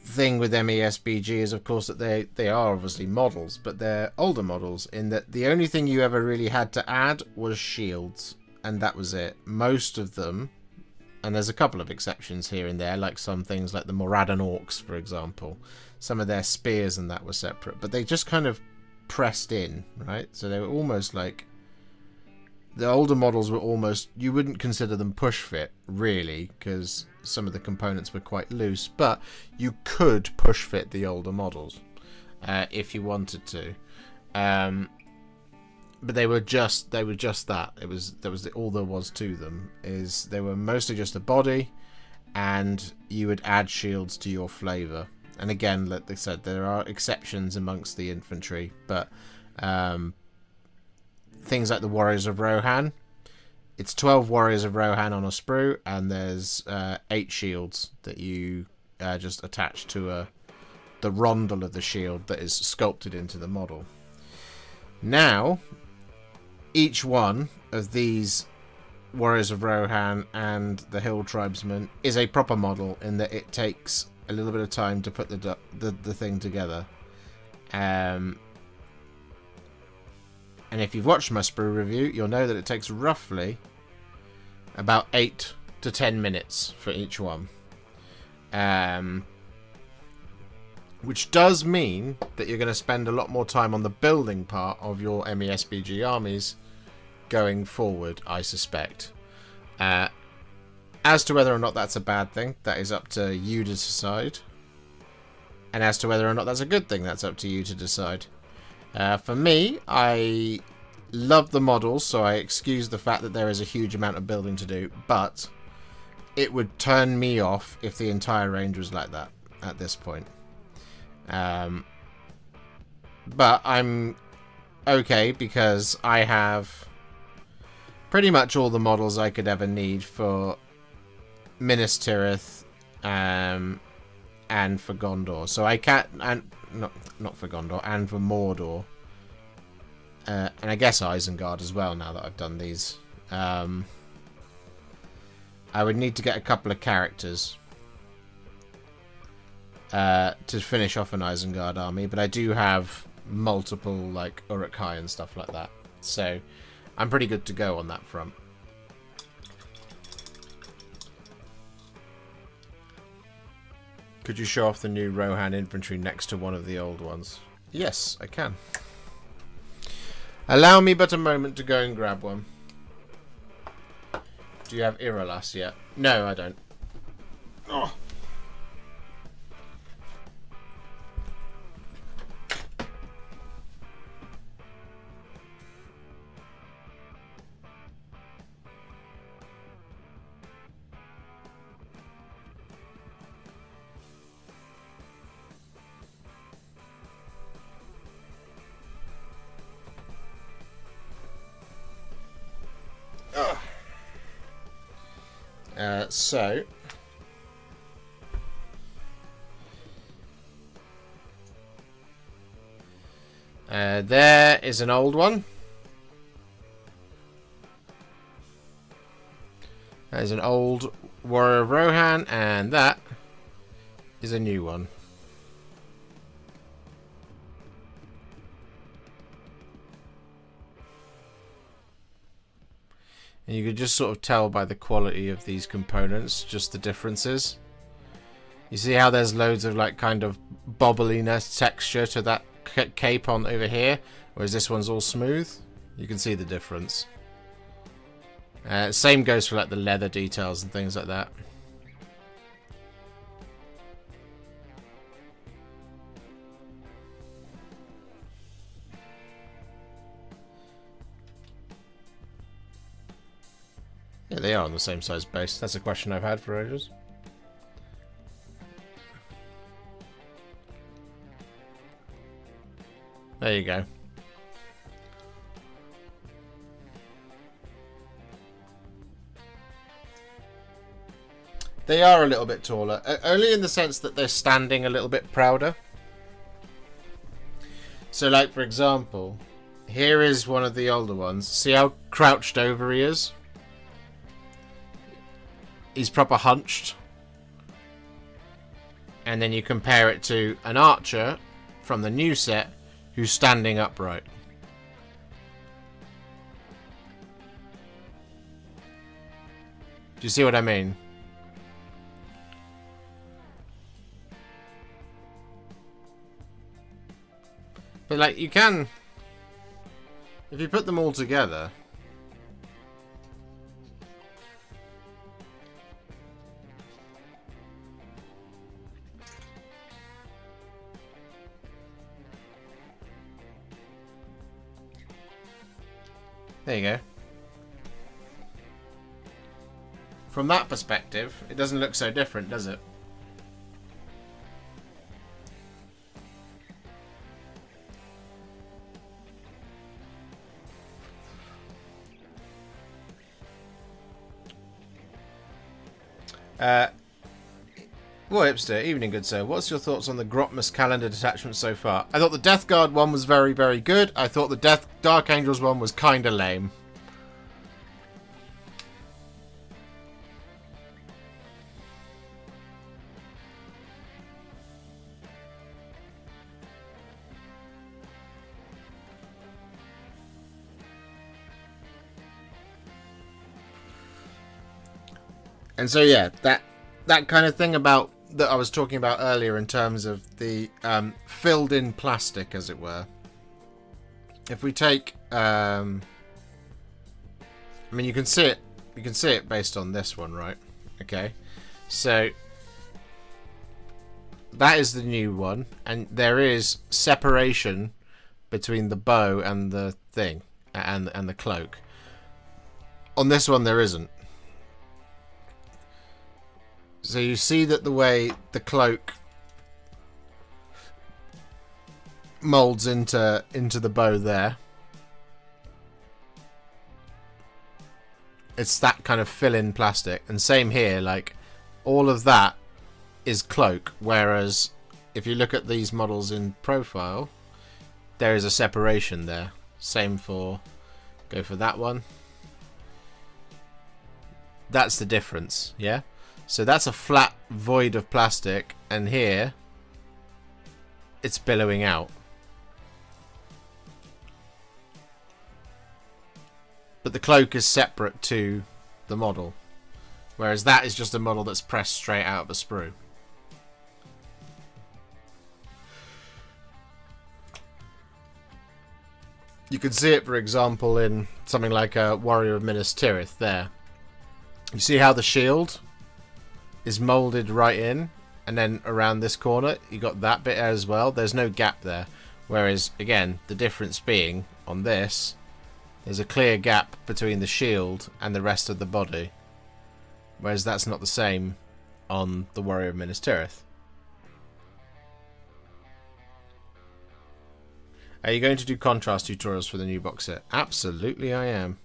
thing with MESBG is, of course, that they are obviously models, but they're older models in that the only thing you ever really had to add was shields, and that was it. Most of them, and there's a couple of exceptions here and there, like some things like the Moradin Orcs, for example. Some of their spears and that were separate, but they just kind of pressed in, right? So they were almost like the older models were almost, you wouldn't consider them push fit really, because some of the components were quite loose, but you could push fit the older models if you wanted to. But they were just that. That was all there was to them. Is they were mostly just a body, and you would add shields to your flavor. And again, like they said, there are exceptions amongst the infantry, but things like the Warriors of Rohan, it's 12 Warriors of Rohan on a sprue, and there's 8 shields that you just attach to the rondel of the shield that is sculpted into the model. Now, each one of these Warriors of Rohan and the Hill Tribesmen is a proper model in that it takes a little bit of time to put the thing together. And if you've watched my sprue review, you'll know that it takes roughly about 8 to 10 minutes for each one. Which does mean that you're going to spend a lot more time on the building part of your MESBG armies going forward, I suspect. As to whether or not that's a bad thing, that is up to you to decide. And as to whether or not that's a good thing, that's up to you to decide. For me, I love the models, so I excuse the fact that there is a huge amount of building to do, but it would turn me off if the entire range was like that at this point. But I'm okay because I have pretty much all the models I could ever need for Minas Tirith and for Gondor. So I can't, and not for Gondor, and for Mordor. And I guess Isengard as well, now that I've done these. I would need to get a couple of characters to finish off an Isengard army, but I do have multiple, like, Uruk-hai and stuff like that. So I'm pretty good to go on that front. Could you show off the new Rohan infantry next to one of the old ones? Yes, I can. Allow me but a moment to go and grab one. Do you have Iralas yet? No, I don't. Oh. So there is an old one. There's an old Warrior of Rohan, and that is a new one. And you could just sort of tell by the quality of these components, just the differences. You see how there's loads of like kind of bobbliness texture to that cape on over here, whereas this one's all smooth. You can see the difference. Same goes for like the leather details and things like that. Yeah, they are on the same size base. That's a question I've had for ages. There you go. They are a little bit taller, only in the sense that they're standing a little bit prouder. So, like, for example, here is one of the older ones. See how crouched over he is? He's proper hunched. And then you compare it to an archer from the new set who's standing upright. Do you see what I mean? But, like, you can... If you put them all together... There you go. From that perspective, it doesn't look so different, does it? Warhipster, evening good sir. What's your thoughts on the Grotmus calendar detachment so far? I thought the Death Guard one was very, very good. I thought the Dark Angels one was kinda lame. And so yeah, that kind of thing about that I was talking about earlier in terms of the filled in plastic, as it were. If we take I mean, you can see it based on this one, right? Okay. So that is the new one, and there is separation between the bow and the thing and the cloak. On this one there isn't. So you see that the way the cloak molds into the bow there. It's that kind of fill-in plastic. And same here, like, all of that is cloak. Whereas, if you look at these models in profile, there is a separation there. Same for, go for that one. That's the difference, yeah? So that's a flat void of plastic, and here it's billowing out. But the cloak is separate to the model, whereas that is just a model that's pressed straight out of a sprue. You can see it, for example, in something like a Warrior of Minas Tirith there. You see how the shield is molded right in, and then around this corner you got that bit as well. There's no gap there, whereas again the difference being on this, there's a clear gap between the shield and the rest of the body, whereas that's not the same on the Warrior of Minas Tirith. Are you going to do contrast tutorials for the new box set? Absolutely I am.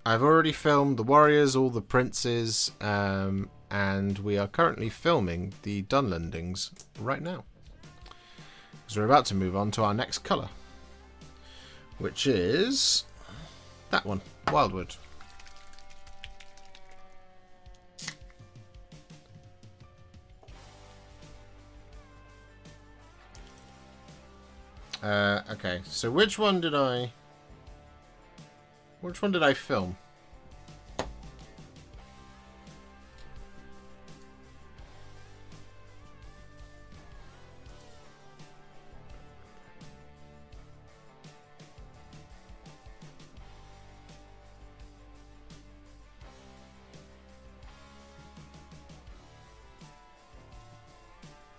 I've already filmed the warriors, all the princes, and we are currently filming the Dunlendings right now. Because we're about to move on to our next colour, which is that one, Wildwood. Okay, so which one did I film?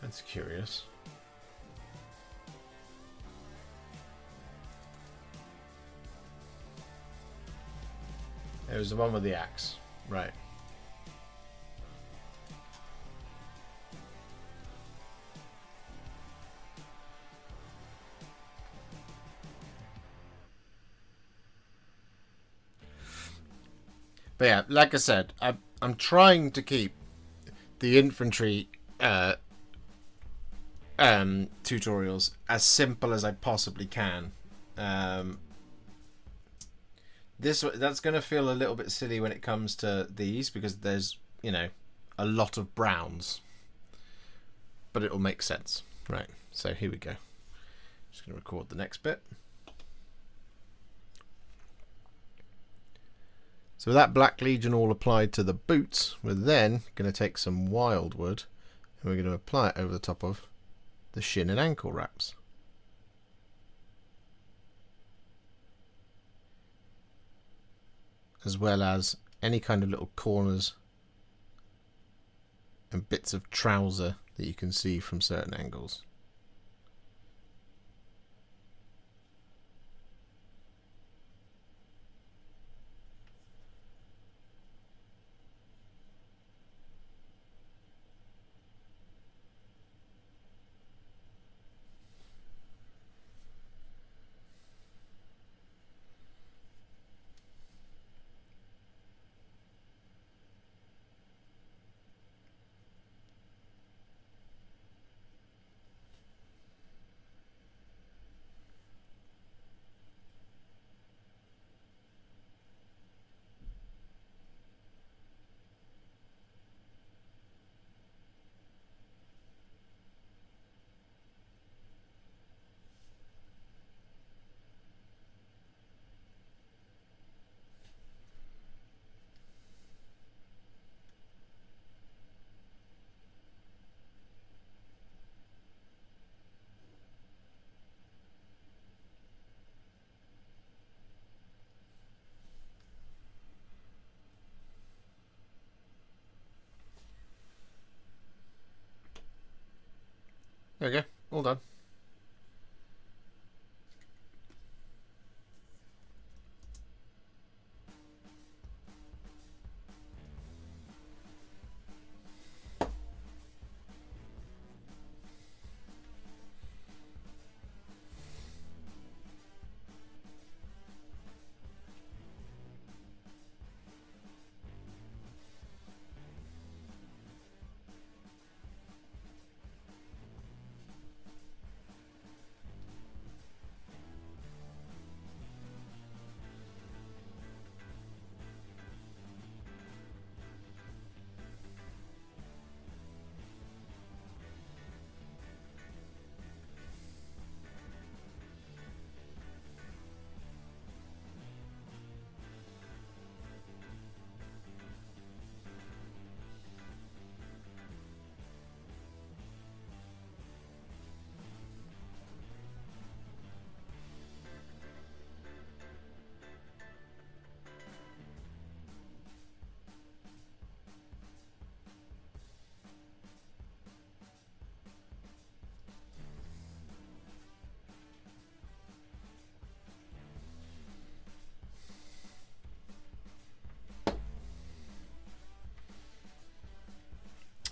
That's curious. It was the one with the axe. Right. But yeah, like I said, I'm trying to keep the infantry tutorials as simple as I possibly can. That's going to feel a little bit silly when it comes to these, because there's, you know, a lot of browns, but it'll make sense. Right, so here we go. Just going to record the next bit. So with that Black Legion all applied to the boots, we're then going to take some wildwood and we're going to apply it over the top of the shin and ankle wraps. As well as any kind of little corners and bits of trouser that you can see from certain angles. There we go, all done.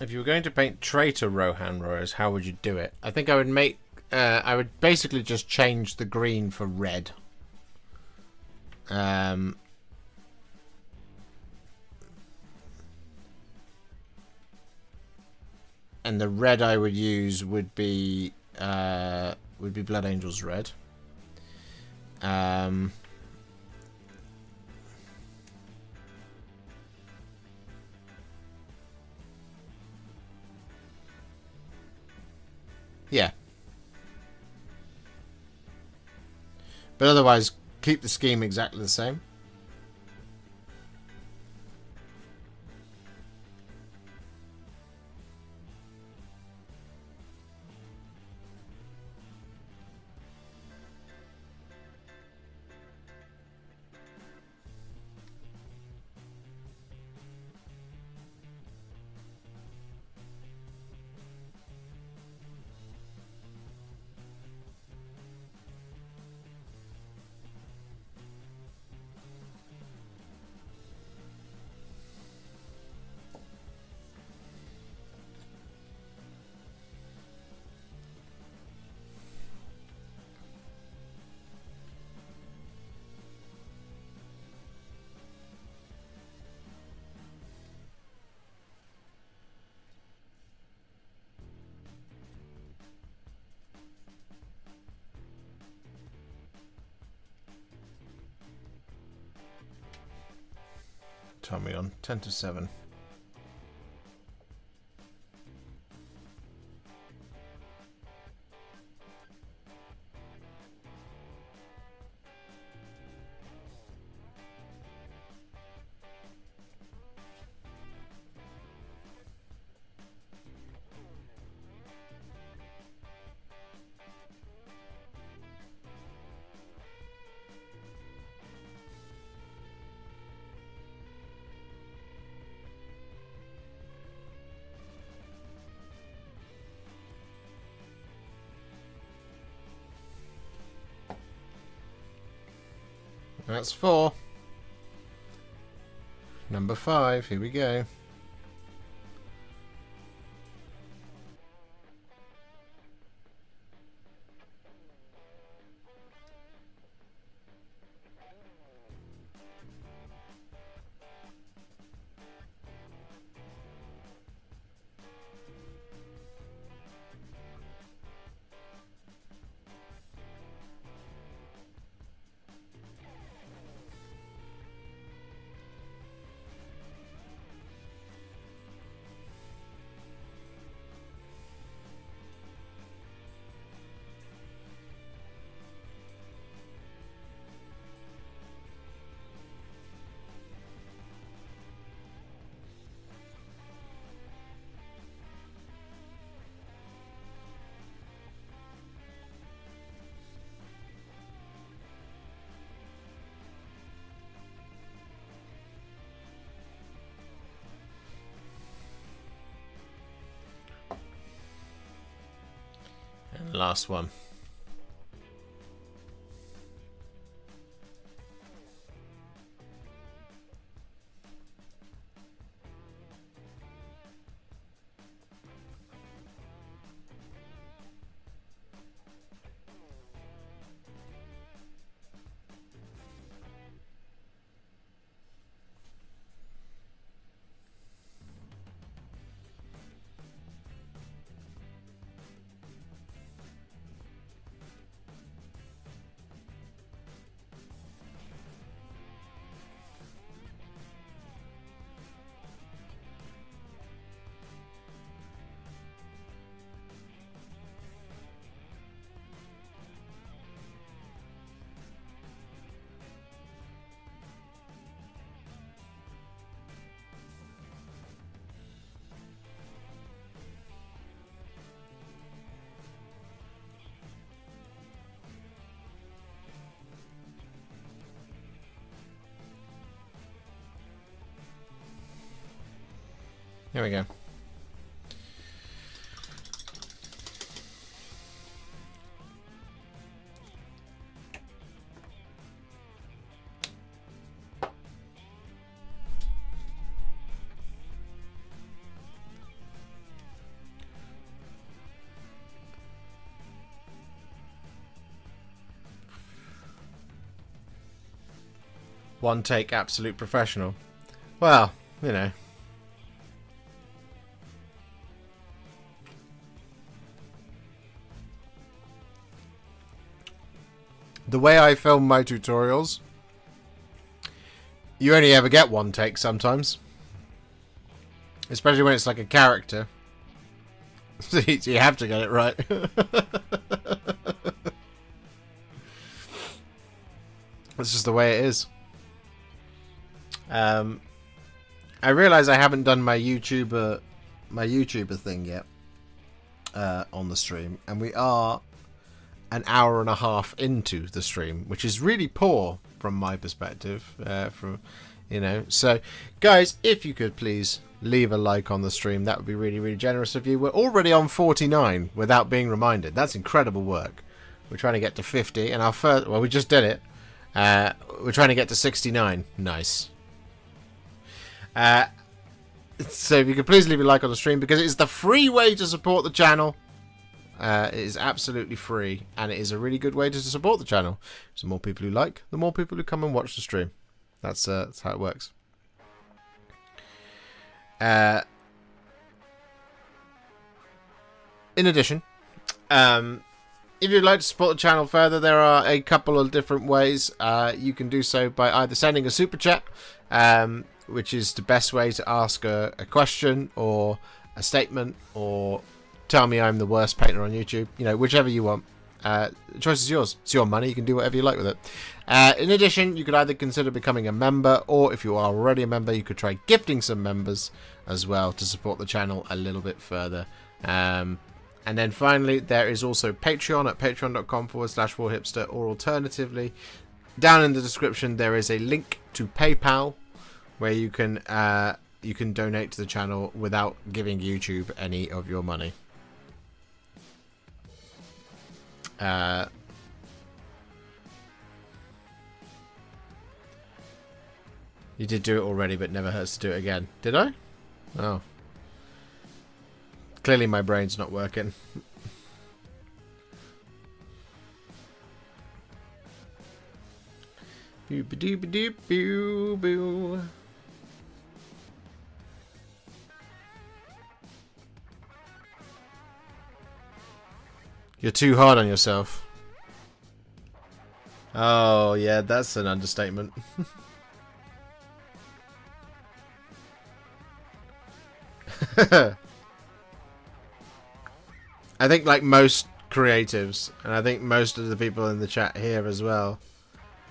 If you were going to paint Traitor Rohan Royals, how would you do it? I think I would make... I would basically just change the green for red. And the red I would use would be Blood Angels red. Yeah. But otherwise, keep the scheme exactly the same. time are we on? 10 to 7. That's 4. Number 5, here we go. And last one. Here we go. One take, absolute professional. Well, you know. The way I film my tutorials, you only ever get one take sometimes. Especially when it's like a character. So you have to get it right. That's just the way it is. I realise I haven't done my YouTuber thing yet on the stream, and we are an hour and a half into the stream, which is really poor from my perspective. So guys, if you could please leave a like on the stream, that would be really, really generous of you. We're already on 49 without being reminded. That's incredible work. We're trying to get to 50, and our first, well, we just did it. We're trying to get to 69. Nice. So if you could please leave a like on the stream, because it's the free way to support the channel. It is absolutely free, and it is a really good way to support the channel. So the more people who like, the more people who come and watch the stream. That's how it works. In addition, if you'd like to support the channel further, there are a couple of different ways. You can do so by either sending a super chat, which is the best way to ask a question or a statement or tell me I'm the worst painter on YouTube. You know, whichever you want. The choice is yours. It's your money. You can do whatever you like with it. In addition, you could either consider becoming a member, or if you are already a member, you could try gifting some members as well to support the channel a little bit further. And then finally, there is also Patreon at patreon.com/Warhipster, or alternatively, down in the description, there is a link to PayPal where you can donate to the channel without giving YouTube any of your money. You did do it already, but never hurts to do it again. Did I? Oh. Clearly my brain's not working. Boo-ba-doo-ba-doo-boo-boo. You're too hard on yourself. Oh, yeah, that's an understatement. I think, like most creatives, and I think most of the people in the chat here as well,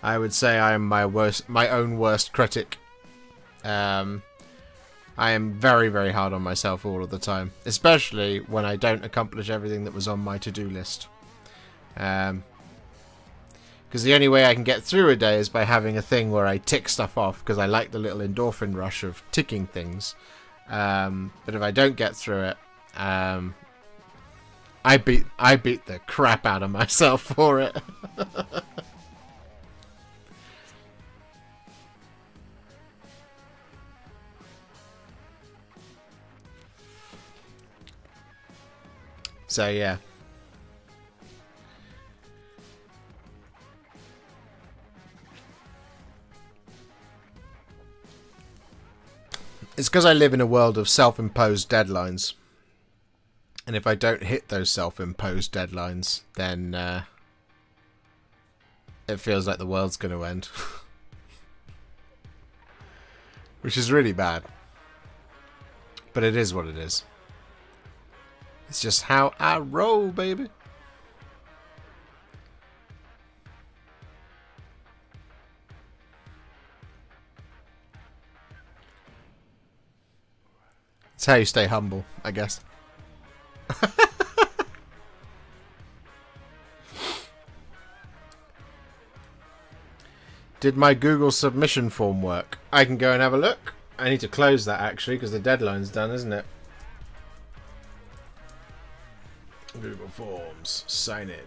I would say I am my own worst critic. I am very, very hard on myself all of the time, especially when I don't accomplish everything that was on my to-do list. Because the only way I can get through a day is by having a thing where I tick stuff off, because I like the little endorphin rush of ticking things. But if I don't get through it, I beat the crap out of myself for it. So yeah. It's because I live in a world of self-imposed deadlines. And if I don't hit those self-imposed deadlines, then it feels like the world's going to end. Which is really bad. But it is what it is. It's just how I roll, baby. It's how you stay humble, I guess. Did my Google submission form work? I can go and have a look. I need to close that actually because the deadline's done, isn't it? Google Forms, sign in.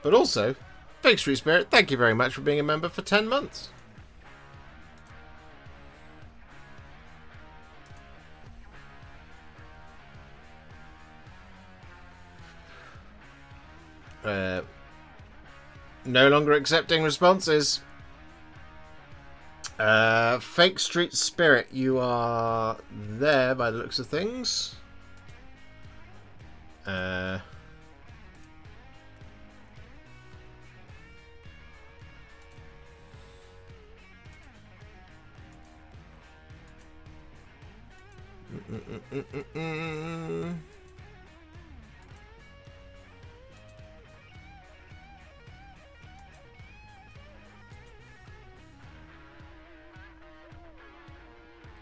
But also, Fake Street Spirit, thank you very much for being a member for 10 months. No longer accepting responses. Fake Street Spirit, you are there by the looks of things.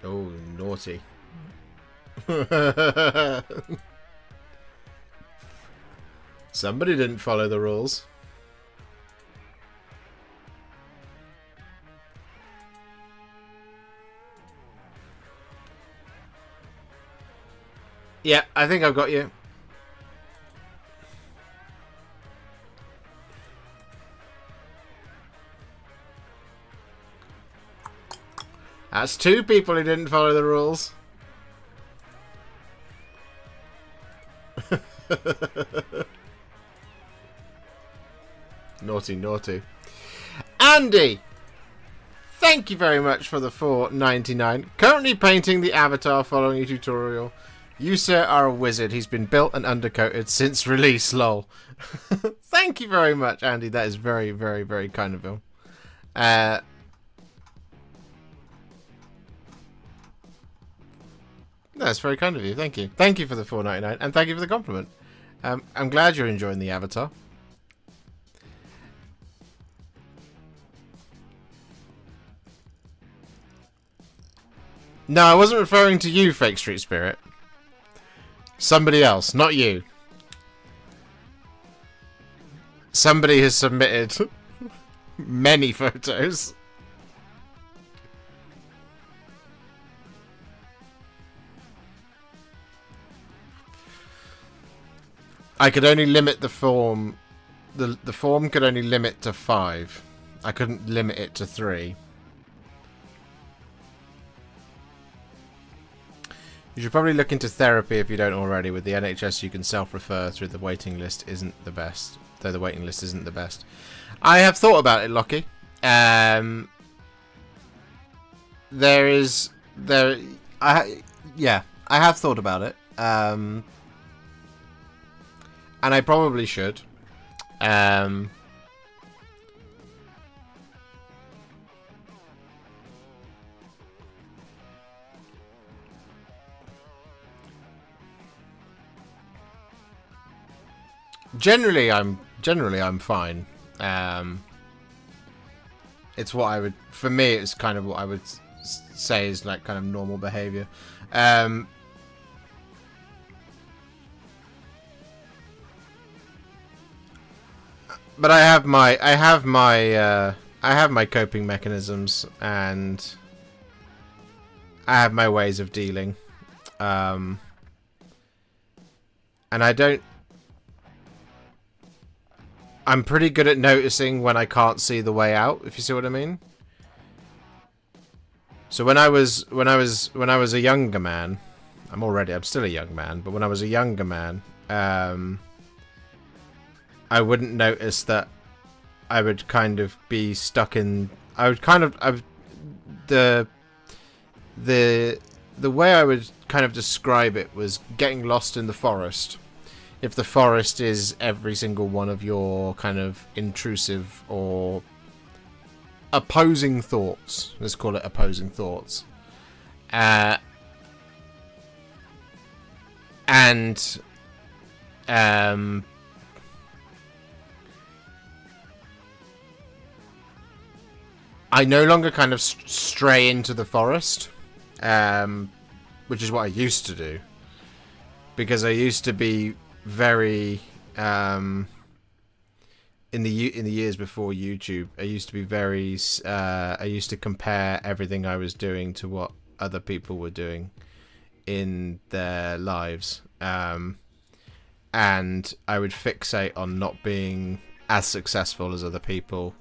Oh, naughty. Somebody didn't follow the rules. Yeah, I think I've got you. That's 2 people who didn't follow the rules. Naughty, naughty. Andy! Thank you very much for the $4.99. Currently painting the avatar following a tutorial. You, sir, are a wizard. He's been built and undercoated since release, lol. Thank you very much, Andy. That is very, very, very kind of him. That's very kind of you. Thank you. Thank you for the $4.99, and thank you for the compliment. I'm glad you're enjoying the avatar. No, I wasn't referring to you, Fake Street Spirit. Somebody else, not you. Somebody has submitted many photos. I could only limit the form. The form could only limit to 5. I couldn't limit it to 3. You should probably look into therapy if you don't already. With the NHS, you can self-refer through the waiting list. Isn't the best, though. The waiting list isn't the best. I have thought about it, Lockie. Yeah, I have thought about it. And I probably should. Generally I'm fine. It's what I would, for me, it's kind of what I would say is like kind of normal behavior. But I have my coping mechanisms, and I have my ways of dealing. And I'm pretty good at noticing when I can't see the way out, if you see what I mean. So when I was a younger man, I'm still a young man, but when I was a younger man, I wouldn't notice that I would kind of be stuck in. The way I would kind of describe it was getting lost in the forest. If the forest is every single one of your kind of intrusive or opposing thoughts, let's call it opposing thoughts, and I no longer kind of stray into the forest, which is what I used to do, because I used to be very in the years before YouTube, I used to be very I used to compare everything I was doing to what other people were doing in their lives, and I would fixate on not being as successful as other people,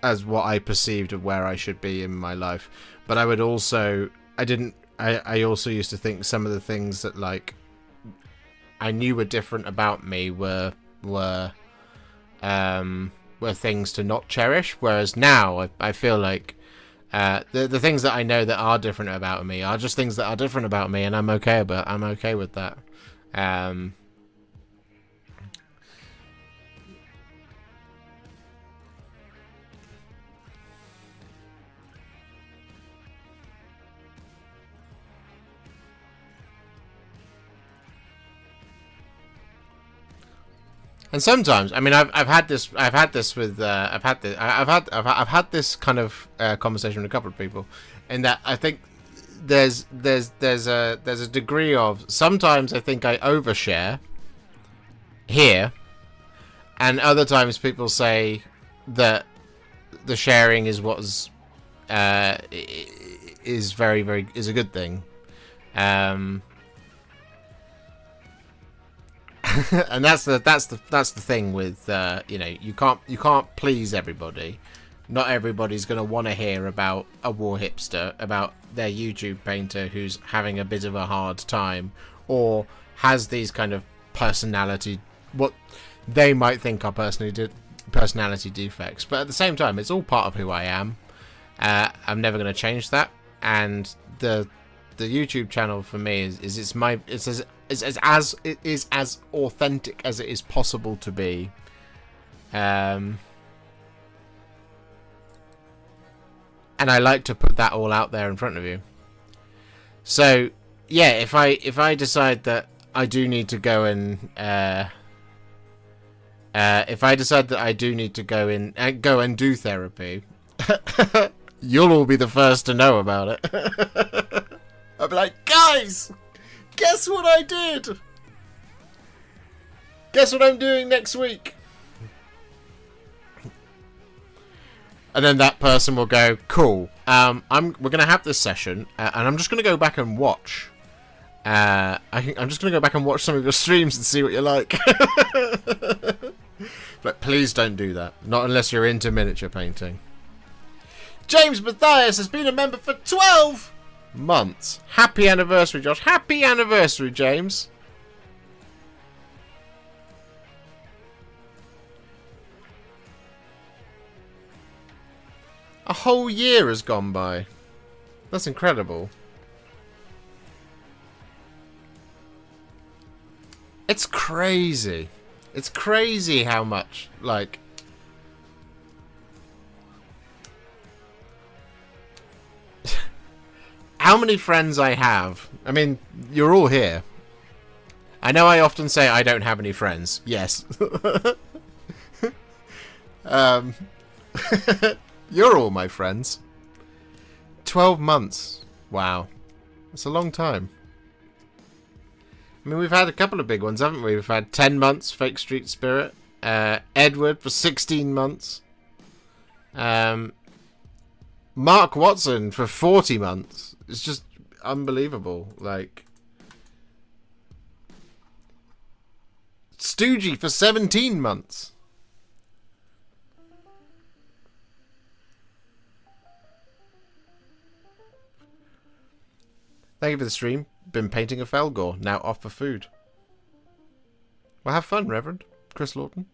as what I perceived of where I should be in my life. But I would also I also used to think some of the things that like I knew were different about me were things to not cherish. Whereas now I feel like the things that I know that are different about me are just things that are different about me, and I'm okay with that. And sometimes, I mean, I've had this kind of conversation with a couple of people, in that I think there's a degree of, sometimes I think I overshare here, and other times people say that the sharing is what's is a good thing. And that's the thing with you can't please everybody. Not everybody's going to want to hear about a Warhipster, about their YouTube painter who's having a bit of a hard time, or has these kind of what they might think are personality defects. But at the same time, it's all part of who I am. I'm never going to change that, and the YouTube channel for me is as authentic as it is possible to be. And I like to put that all out there in front of you. So yeah, if I decide that I do need to go and if I decide that I do need to go and do therapy, you'll all be the first to know about it. I'll be like, guys, guess what I did? Guess what I'm doing next week? And then that person will go, cool. We're gonna have this session, and I'm just gonna go back and watch. I'm just gonna go back and watch some of your streams and see what you like. But please don't do that. Not unless you're into miniature painting. James Matthias has been a member for 12 months. Happy anniversary, Josh. Happy anniversary, James. A whole year has gone by. That's incredible. It's crazy. It's crazy how much, like... how many friends I have. I mean, you're all here. I know I often say I don't have any friends. Yes. You're all my friends. 12 months. Wow. That's a long time. I mean, we've had a couple of big ones, haven't we? We've had 10 months, Fake Street Spirit. Edward for 16 months. Mark Watson for 40 months. It's just unbelievable. Like... Stoogie for 17 months. Thank you for the stream. Been painting a Felgor. Now off for food. Well, have fun, Reverend. Chris Lawton.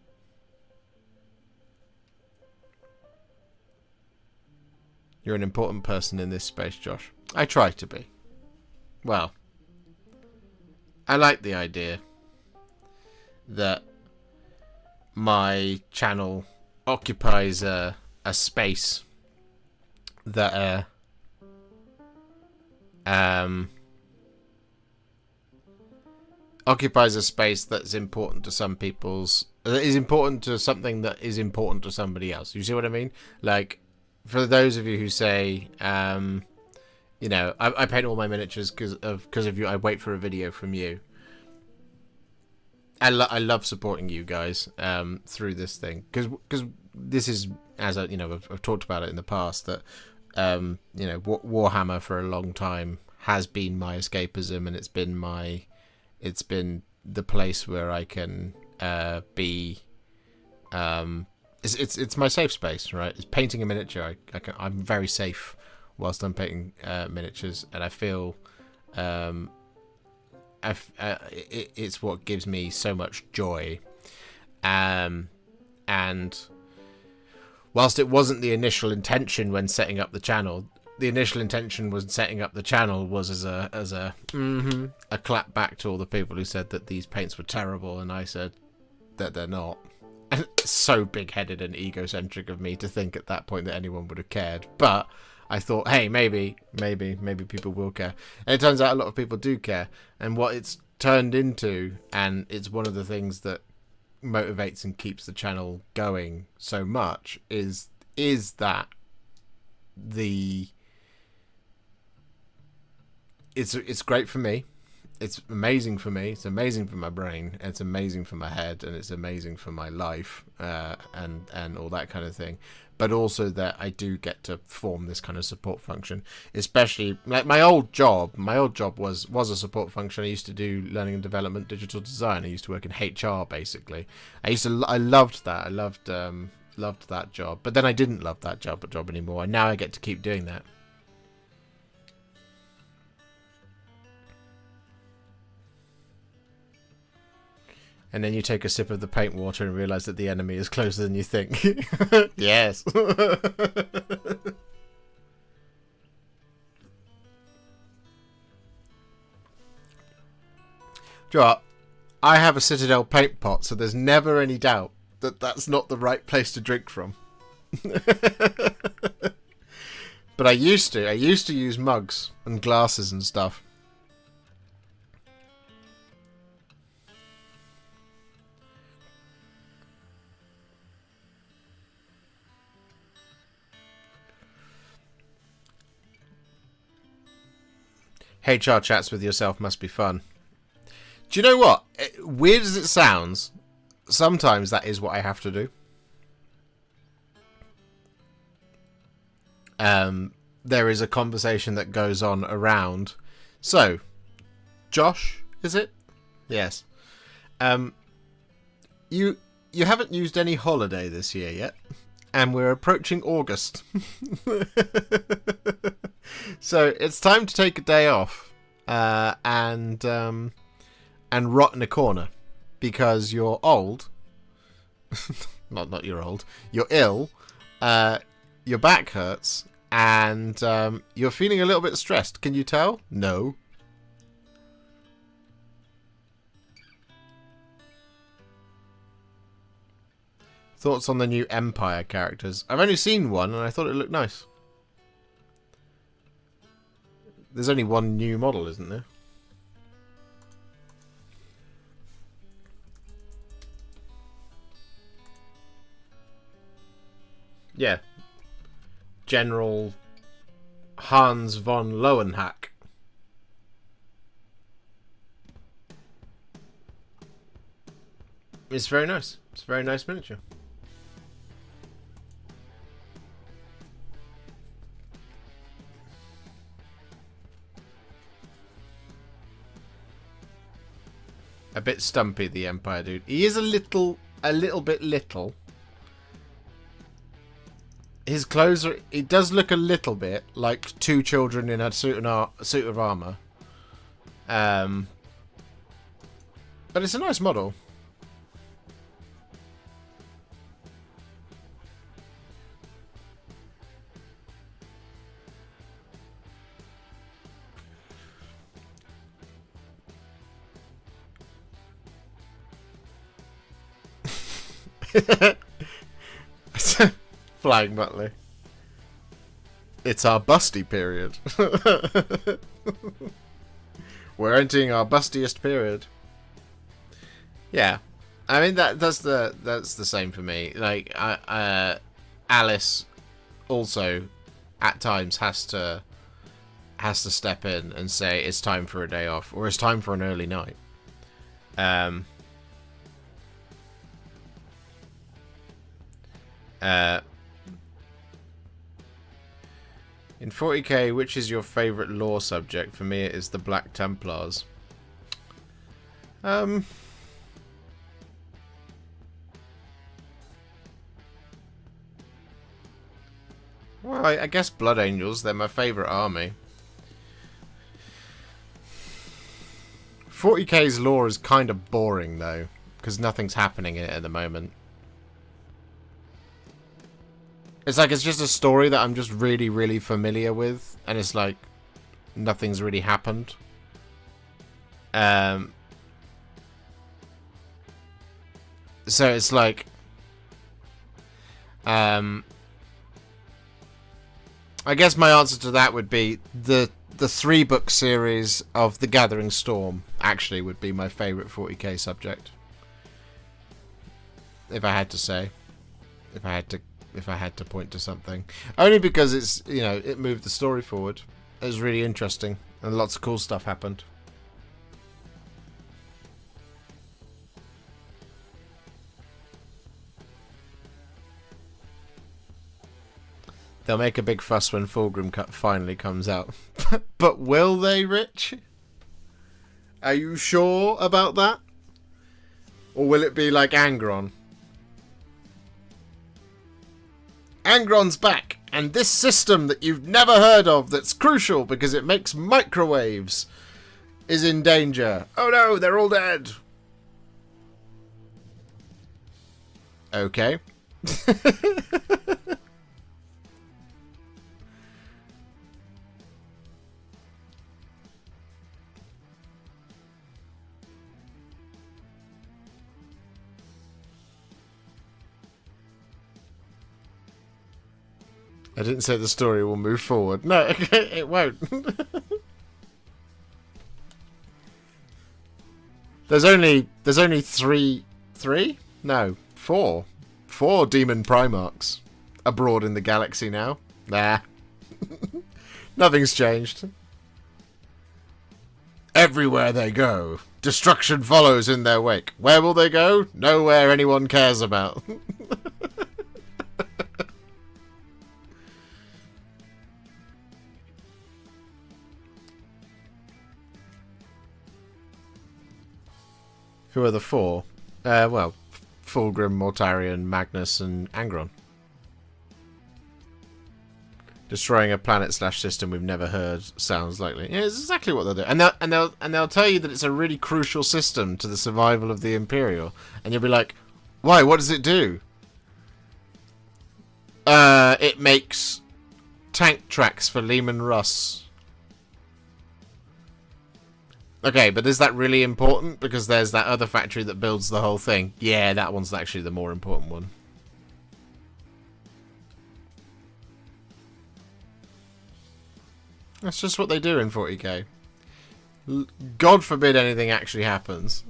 You're an important person in this space, Josh. I try to be. Well, I like the idea that my channel occupies a space that occupies a space that's important to some people's... that is important to something that is important to somebody else. You see what I mean? Like, for those of you who say, you know, I paint all my miniatures because of you. I wait for a video from you. I love supporting you guys through this thing because this is, as you know, I've talked about it in the past that you know, Warhammer for a long time has been my escapism, and it's been the place where I can be. It's my safe space, right? It's painting a miniature. I'm very safe whilst I'm painting miniatures, and I feel it's what gives me so much joy. And whilst it wasn't the initial intention when setting up the channel, the initial intention was setting up the channel was as a clap back to all the people who said that these paints were terrible, and I said that they're not. And it's so big-headed and egocentric of me to think at that point that anyone would have cared. But I thought, hey, maybe people will care. And it turns out a lot of people do care. And what it's turned into, and it's one of the things that motivates and keeps the channel going so much, is that it's great for me. It's amazing for me. It's amazing for my brain. It's amazing for my head, and it's amazing for my life, and all that kind of thing. But also that I do get to form this kind of support function, especially like my old job. My old job was a support function. I used to do learning and development, digital design. I used to work in HR basically. I loved that. I loved that job. But then I didn't love that job anymore, and now I get to keep doing that. And then you take a sip of the paint water and realise that the enemy is closer than you think. Yes. Do you know what? I have a Citadel paint pot, so there's never any doubt that that's not the right place to drink from. But I used to use mugs and glasses and stuff. HR chats with yourself must be fun. Do you know what? Weird as it sounds, sometimes that is what I have to do. There is a conversation that goes on around. So, Josh, is it? Yes. You haven't used any holiday this year yet, and we're approaching August. So it's time to take a day off and rot in a corner because you're old. not you're old. You're ill. Your back hurts, and you're feeling a little bit stressed. Can you tell? No. Thoughts on the new Empire characters? I've only seen one, and I thought it looked nice. There's only one new model, isn't there? Yeah. General Hans von Lowenhack. It's very nice. It's a very nice miniature. A bit stumpy, the Empire dude. He is a little bit little. His clothes are... It does look a little bit like two children in a suit of armor. But it's a nice model. Flying Butler. It's our busty period. We're entering our bustiest period. Yeah, I mean that's the same for me. Like Alice also at times has to step in and say it's time for a day off or it's time for an early night. In 40k, which is your favourite lore subject? For me, it is the Black Templars. Well, I guess Blood Angels, they're my favourite army. 40k's lore is kind of boring, though, because nothing's happening in it at the moment. It's like it's just a story that I'm just really, really familiar with, and it's like nothing's really happened. So it's like I guess my answer to that would be the 3-book series of The Gathering Storm actually would be my favourite 40k subject. If I had to say. If I had to point to something. Only because it's, you know, it moved the story forward. It was really interesting. And lots of cool stuff happened. They'll make a big fuss when Fulgrim Cut finally comes out. But will they, Rich? Are you sure about that? Or will it be like Angron? Angron's back, and this system that you've never heard of that's crucial because it makes microwaves is in danger. Oh no, they're all dead. Okay. I didn't say the story will move forward. No, it won't. There's only four demon Primarchs abroad in the galaxy now. Nah. Nothing's changed. Everywhere they go, destruction follows in their wake. Where will they go? Nowhere anyone cares about. Who are the four? Well, Fulgrim, Mortarion, Magnus, and Angron. Destroying a planet/system we've never heard sounds likely. Yeah, it's exactly what they'll do, and they'll tell you that it's a really crucial system to the survival of the Imperial, and you'll be like, "Why? What does it do?" It makes tank tracks for Lehman Russ. Okay, but is that really important? Because there's that other factory that builds the whole thing. Yeah, that one's actually the more important one. That's just what they do in 40k. God forbid anything actually happens.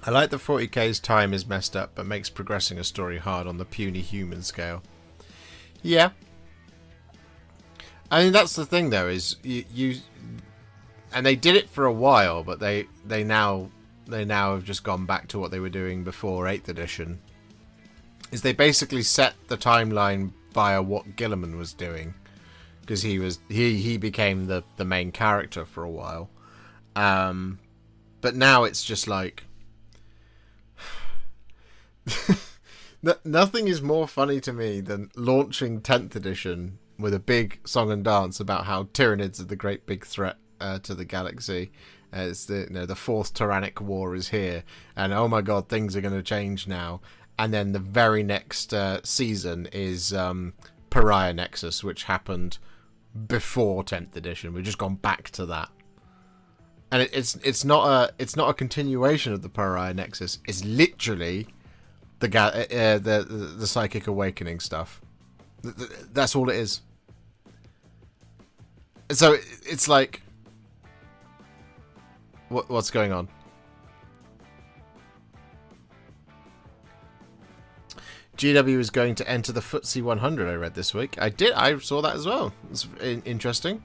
I like that 40k's time is messed up, but makes progressing a story hard on the puny human scale. Yeah. I mean, that's the thing, though, is you and they did it for a while, but they now have just gone back to what they were doing before 8th edition. Is they basically set the timeline via what Gilliman was doing, because he became the main character for a while. But now it's just like nothing is more funny to me than launching 10th edition with a big song and dance about how Tyranids are the great big threat to the galaxy. It's the fourth tyrannic war is here, and oh my god, things are going to change now. And then the very next season is Pariah Nexus, which happened before 10th edition. We've just gone back to that, and it's not a continuation of the Pariah Nexus. It's literally the psychic awakening stuff. That's all it is. So it's like, what's going on? GW is going to enter the FTSE 100. I read this week. I saw that as well. It's interesting.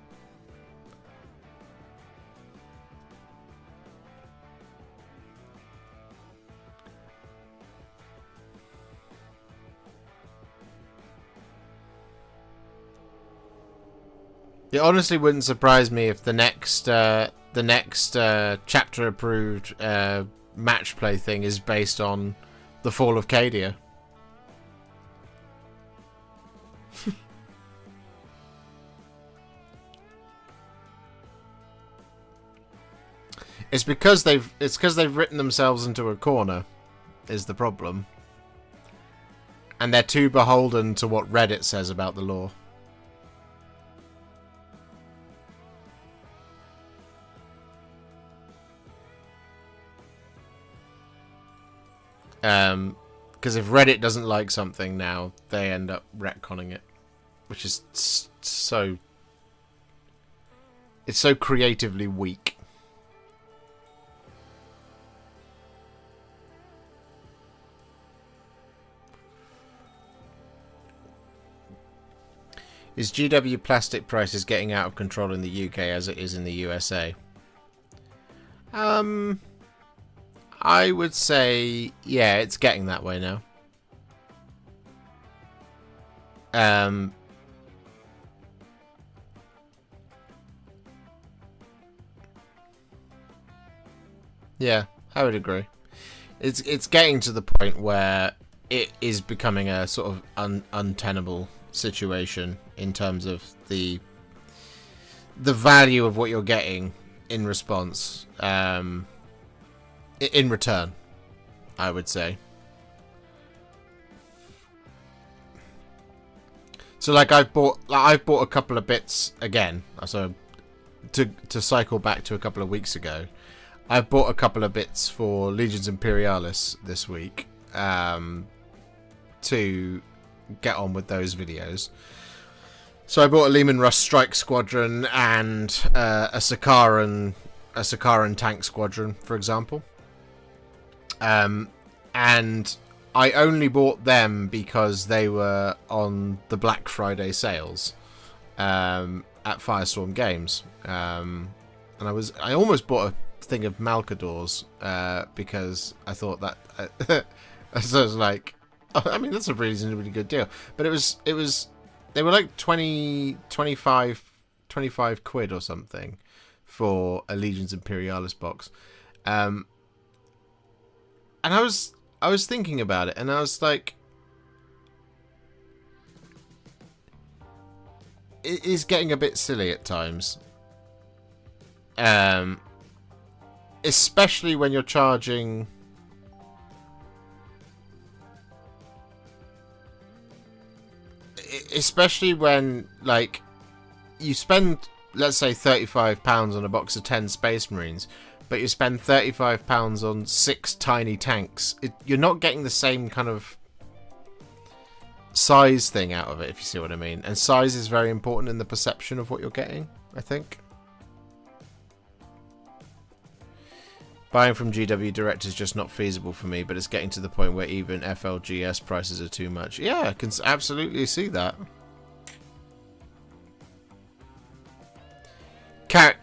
It honestly wouldn't surprise me if the next chapter approved match play thing is based on the fall of Cadia. It's because they've written themselves into a corner, is the problem, and they're too beholden to what Reddit says about the lore. Because if Reddit doesn't like something now, they end up retconning it, which is so... It's so creatively weak. Is GW plastic prices getting out of control in the UK as it is in the USA? I would say, yeah, it's getting that way now. Yeah, I would agree. It's getting to the point where it is becoming a sort of untenable situation in terms of the value of what you're getting in response. In return, I would say. So, like, I've bought a couple of bits again. So, to cycle back to a couple of weeks ago, I've bought a couple of bits for Legions Imperialis this week to get on with those videos. So I bought a Lehman Russ Strike Squadron and a Sakharan tank squadron, for example. And I only bought them because they were on the Black Friday sales at Firestorm Games. And I almost bought a thing of Malcadors because I thought that so I was like, oh, I mean, that's a really good deal. But it was they were like 25 quid or something for a Legions Imperialis box. And I was thinking about it, and I was like, it is getting a bit silly at times. Especially when you're charging especially when, like, you spend, let's say, £35 on a box of 10 Space Marines, but you spend £35 on 6 tiny tanks. You're not getting the same kind of size thing out of it, if you see what I mean. And size is very important in the perception of what you're getting, I think. Buying from GW Direct is just not feasible for me, but it's getting to the point where even FLGS prices are too much. Yeah, I can absolutely see that.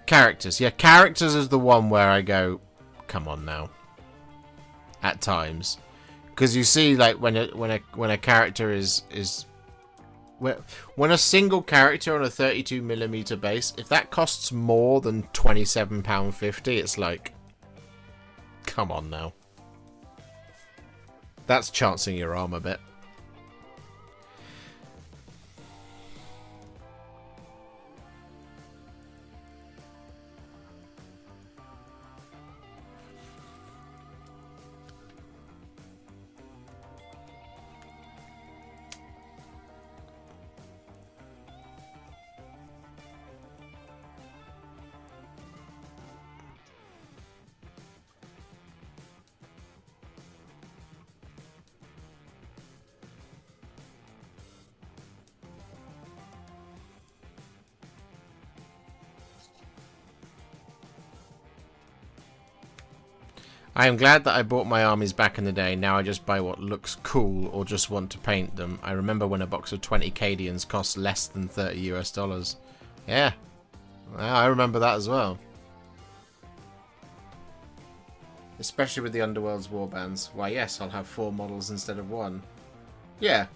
Characters. Yeah, characters is the one where I go, come on now. At times. Because you see, like, when a character is when a single character on a 32mm base, if that costs more than £27.50, it's like, come on now. That's chancing your arm a bit. I am glad that I bought my armies back in the day. Now I just buy what looks cool or just want to paint them. I remember when a box of 20 Cadians cost less than $30 US. Yeah, I remember that as well. Especially with the Underworld's warbands. Why, yes, I'll have 4 models instead of 1. Yeah.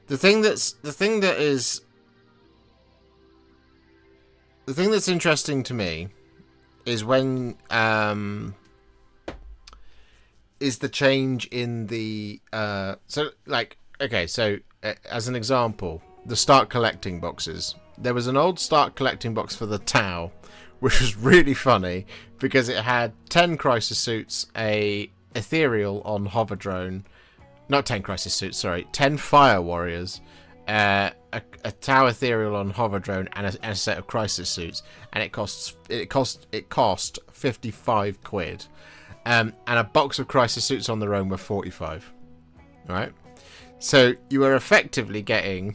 The thing that's interesting to me is when is the change in the so, like, okay, so as an example, the start collecting boxes. There was an old start collecting box for the Tau, which was really funny because it had 10 crisis suits, a ethereal on hover drone. Not 10 crisis suits, sorry. 10 fire warriors, a Tau ethereal on hover drone, and a set of crisis suits, and it cost 55 quid, and a box of crisis suits on their own were 45. Right, so you were effectively getting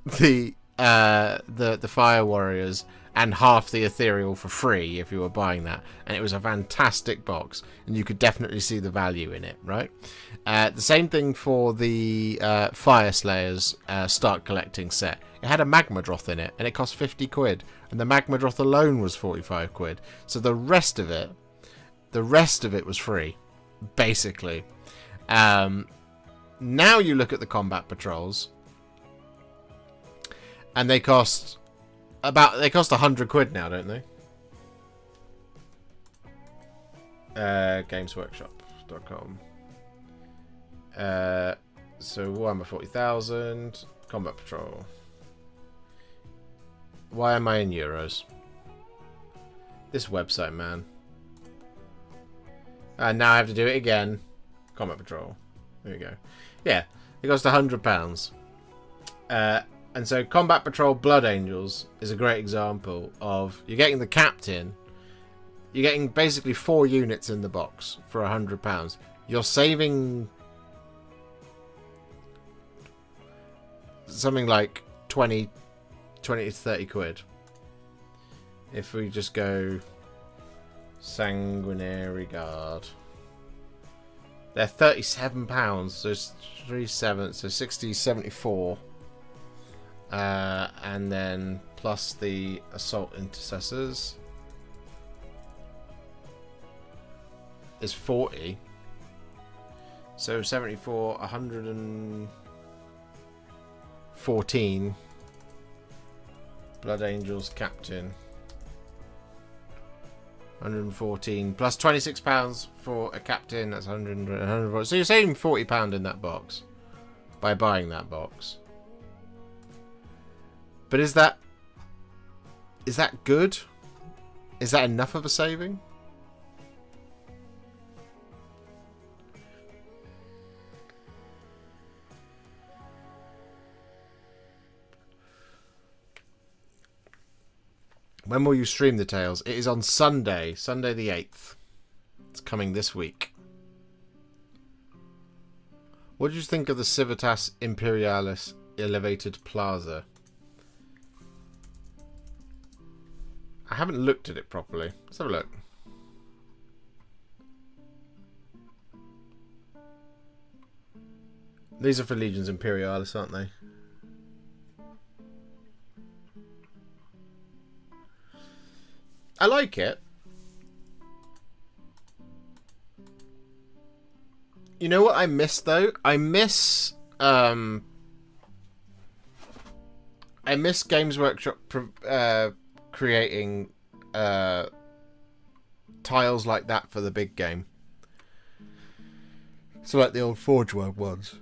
the fire warriors and half the ethereal for free if you were buying that, and it was a fantastic box, and you could definitely see the value in it, right? The same thing for the Fire Slayers start collecting set. It had a Magmadroth in it, and it cost 50 quid, and the Magmadroth alone was 45 quid. So the rest of it was free, basically. Now you look at the combat patrols, and they cost 100 quid now, don't they? Gamesworkshop.com. So Warhammer 40,000 combat patrol. Why am I in euros? This website, man. And now I have to do it again. Combat patrol. There we go. Yeah, it costs £100. And so Combat Patrol Blood Angels is a great example of, you're getting the captain, You're getting basically 4 units in the box for £100. You're saving something like 20 to 30 quid. If we just go Sanguinary Guard. They're £37, so it's 3/7, so 60, 74. And then plus the Assault Intercessors is 40. So 74, 114. Blood Angels Captain. 114 plus £26 for a captain. That's 100. So you're saving £40 in that box by buying that box. But is that good? Is that enough of a saving? When will you stream the Tales? It is on Sunday, Sunday the 8th. It's coming this week. What did you think of the Civitas Imperialis Elevated Plaza? I haven't looked at it properly. Let's have a look. These are for Legions Imperialis, aren't they? I like it. You know what I miss though? I miss Games Workshop creating tiles like that for the big game. So like the old Forge World ones.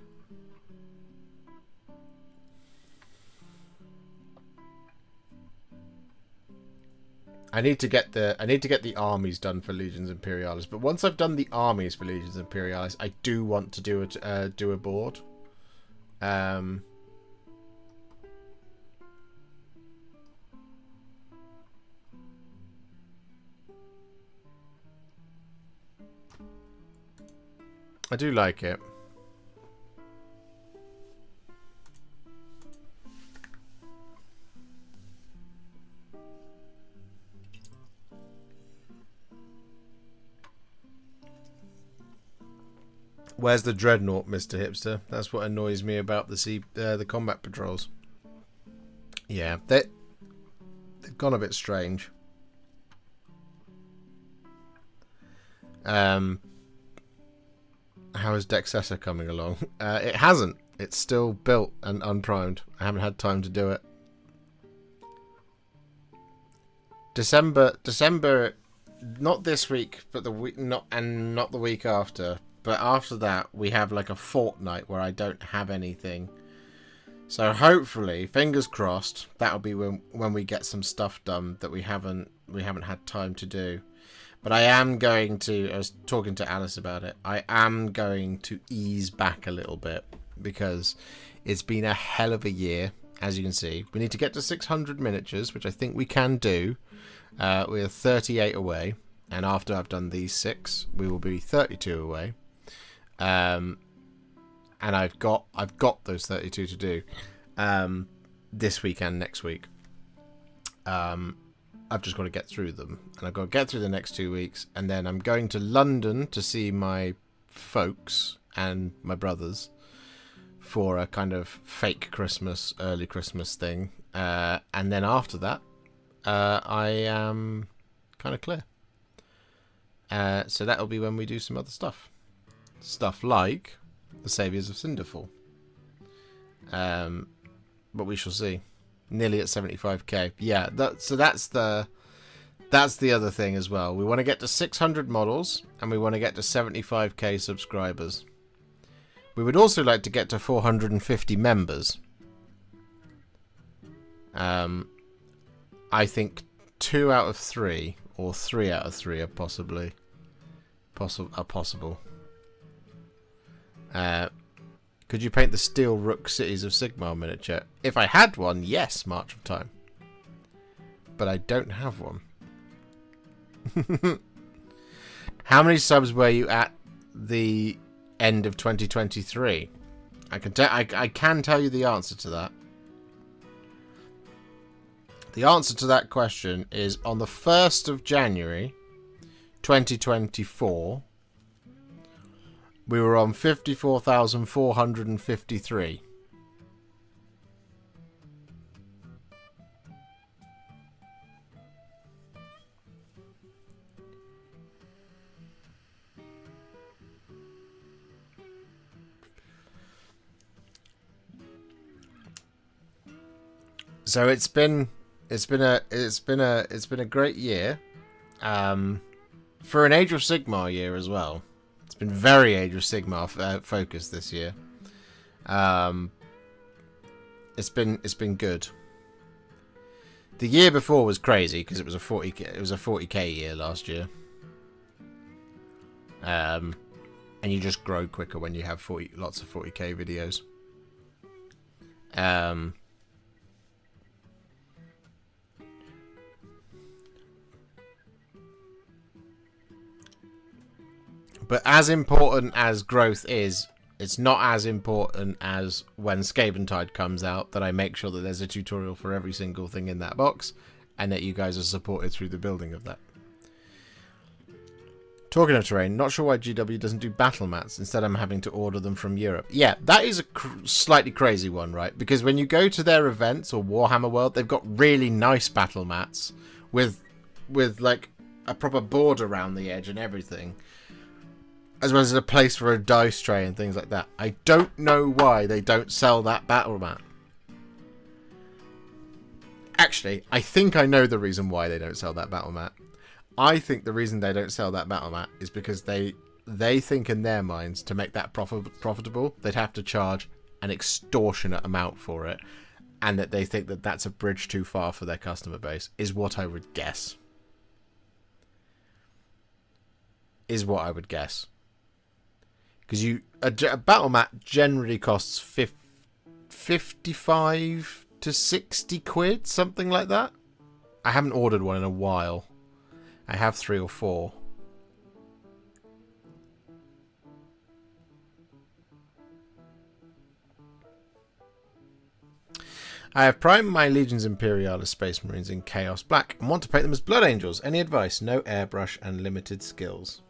I need to get the armies done for Legions Imperialis, but once I've done the armies for Legions Imperialis, I do want to do a board. I do like it. Where's the Dreadnought, Mr. Hipster? That's what annoys me about the combat patrols. Yeah, they've gone a bit strange. How is Dexessa coming along? It hasn't. It's still built and unprimed. I haven't had time to do it. December, not this week, but the week, not the week after. But after that, we have like a fortnight where I don't have anything. So hopefully, fingers crossed, that'll be when we get some stuff done that we haven't had time to do. But I am going to, I was talking to Alice about it, I am going to ease back a little bit because it's been a hell of a year, as you can see. We need to get to 600 miniatures, which I think we can do. We're 38 away, and after I've done these 6, we will be 32 away. And I've got those 32 to do this week and next week. I've just got to get through them, and I've got to get through the next 2 weeks, and then I'm going to London to see my folks and my brothers for a kind of fake Christmas, early Christmas thing, and then after that I am kind of clear. So that'll be when we do some other stuff like the Saviours of Cinderfall. But we shall see. Nearly at 75k. Yeah, that's the other thing as well. We want to get to 600 models, and we want to get to 75k subscribers. We would also like to get to 450 members. I think 2 out of 3 or 3 out of 3 are possible. Could you paint the Steel Rook Cities of Sigmar miniature? If I had one, yes, March of Time. But I don't have one. How many subs were you at the end of 2023? I can tell you the answer to that. The answer to that question is on the 1st of January 2024, we were on 54,453. So it's been a great year, for an Age of Sigmar year as well. It's been very Age of Sigmar focused this year. It's been good. The year before was crazy because it was a 40k year last year. And you just grow quicker when you have lots of 40k videos. But as important as growth is, it's not as important as when Scaventide comes out, that I make sure that there's a tutorial for every single thing in that box, and that you guys are supported through the building of that. Talking of terrain, not sure why GW doesn't do battle mats. Instead, I'm having to order them from Europe. Yeah, that is a slightly crazy one, right? Because when you go to their events or Warhammer World, they've got really nice battle mats with like a proper board around the edge and everything, as well as a place for a dice tray and things like that. I don't know why they don't sell that battle mat. Actually, I think I know the reason why they don't sell that battle mat. I think the reason they don't sell that battle mat is because they think in their minds to make that profitable, they'd have to charge an extortionate amount for it, and that they think that that's a bridge too far for their customer base, is what I would guess. Because a battle mat generally costs 55 to 60 quid, something like that. I haven't ordered one in a while. I have 3 or 4. I have primed my Legions Imperialis Space Marines in Chaos Black and want to paint them as Blood Angels. Any advice? No airbrush and limited skills.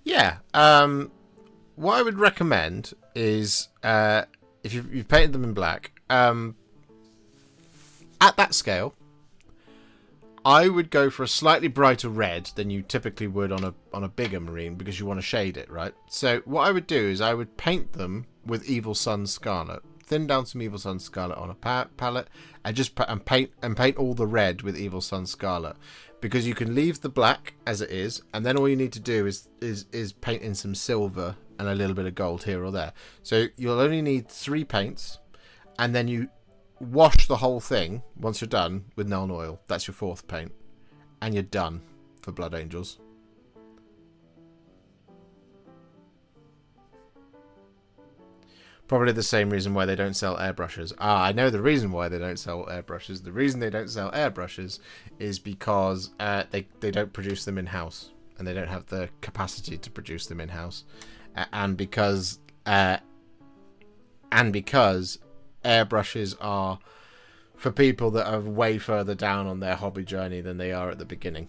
Yeah, what I would recommend is, if you've painted them in black, at that scale, I would go for a slightly brighter red than you typically would on a bigger marine, because you want to shade it, right? So what I would do is I would paint them with Evil Sun Scarlet, thin down some Evil Sun Scarlet on a palette, and paint all the red with Evil Sun Scarlet. Because you can leave the black as it is, and then all you need to do is paint in some silver and a little bit of gold here or there. So you'll only need 3 paints, and then you wash the whole thing once you're done with Nuln Oil. That's your 4th paint, and you're done for Blood Angels. Probably the same reason why they don't sell airbrushes. I know the reason why they don't sell airbrushes. The reason they don't sell airbrushes is because they don't produce them in-house. And they don't have the capacity to produce them in-house. And because airbrushes are for people that are way further down on their hobby journey than they are at the beginning.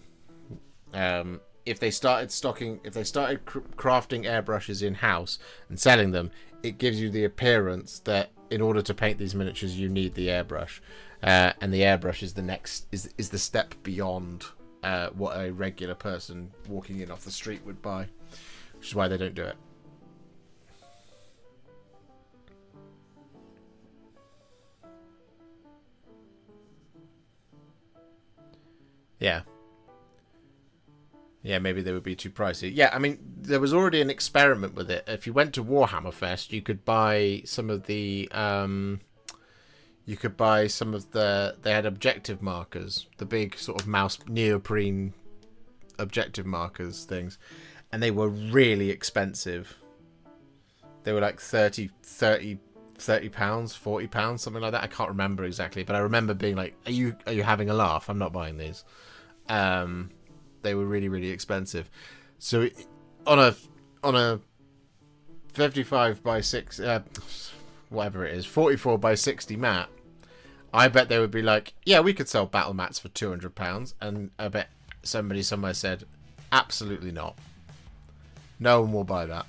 If they started crafting airbrushes in-house and selling them, it gives you the appearance that in order to paint these miniatures you need the airbrush, and the airbrush is the step beyond what a regular person walking in off the street would buy, which is why they don't do it. Yeah, maybe they would be too pricey. Yeah, I mean, there was already an experiment with it. If you went to Warhammer Fest, you could buy some of the... They had objective markers. The big sort of mouse neoprene objective markers things. And they were really expensive. They were like 30 pounds, 40 pounds, something like that. I can't remember exactly, but I remember being like, are you having a laugh? I'm not buying these. they were really, really expensive. So on a 55 by 6, whatever it is, 44 by 60 mat, I bet they would be like, yeah, we could sell battle mats for £200, and I bet somebody somewhere said, absolutely not. No one will buy that.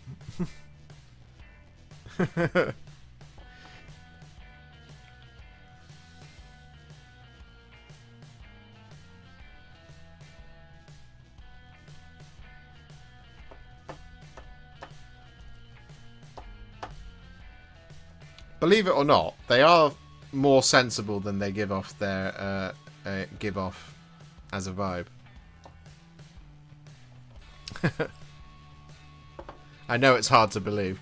Believe it or not, they are more sensible than they give off their as a vibe. I know it's hard to believe.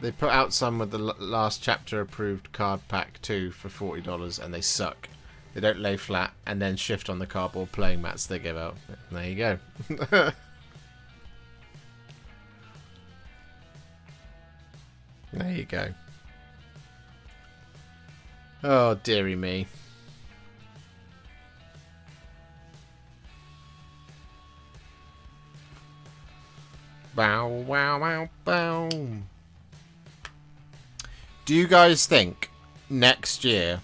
They put out some with the last chapter approved card pack too for $40, and they suck. They don't lay flat and then shift on the cardboard playing mats they give out. There you go. There you go. Oh, dearie me. Bow, wow, wow, bow. Do you guys think next year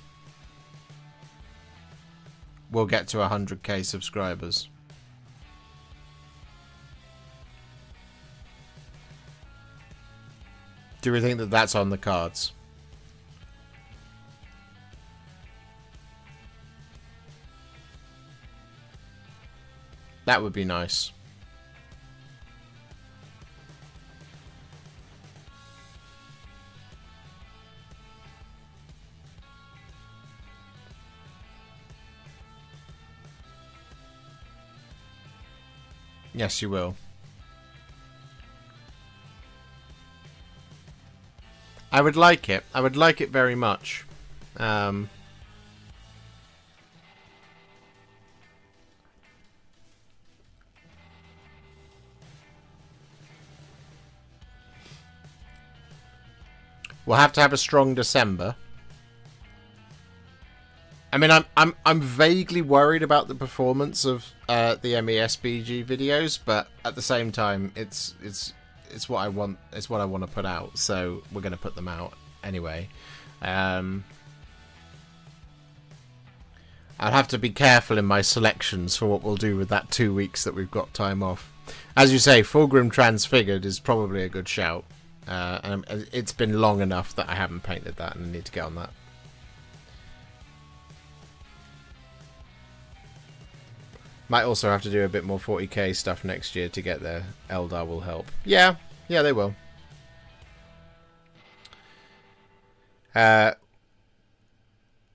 we'll get to 100k subscribers? Do we think that that's on the cards? That would be nice. Yes, you will. I would like it. I would like it very much. We'll have to have a strong December. I mean, I'm vaguely worried about the performance of the MESBG videos, but at the same time, it's what I want. It's what I want to put out, so we're going to put them out anyway. I'll have to be careful in my selections for what we'll do with that 2 weeks that we've got time off. As you say, Fulgrim Transfigured is probably a good shout, and it's been long enough that I haven't painted that, and I need to get on that. Might also have to do a bit more 40k stuff next year to get there. Eldar will help. Yeah, they will.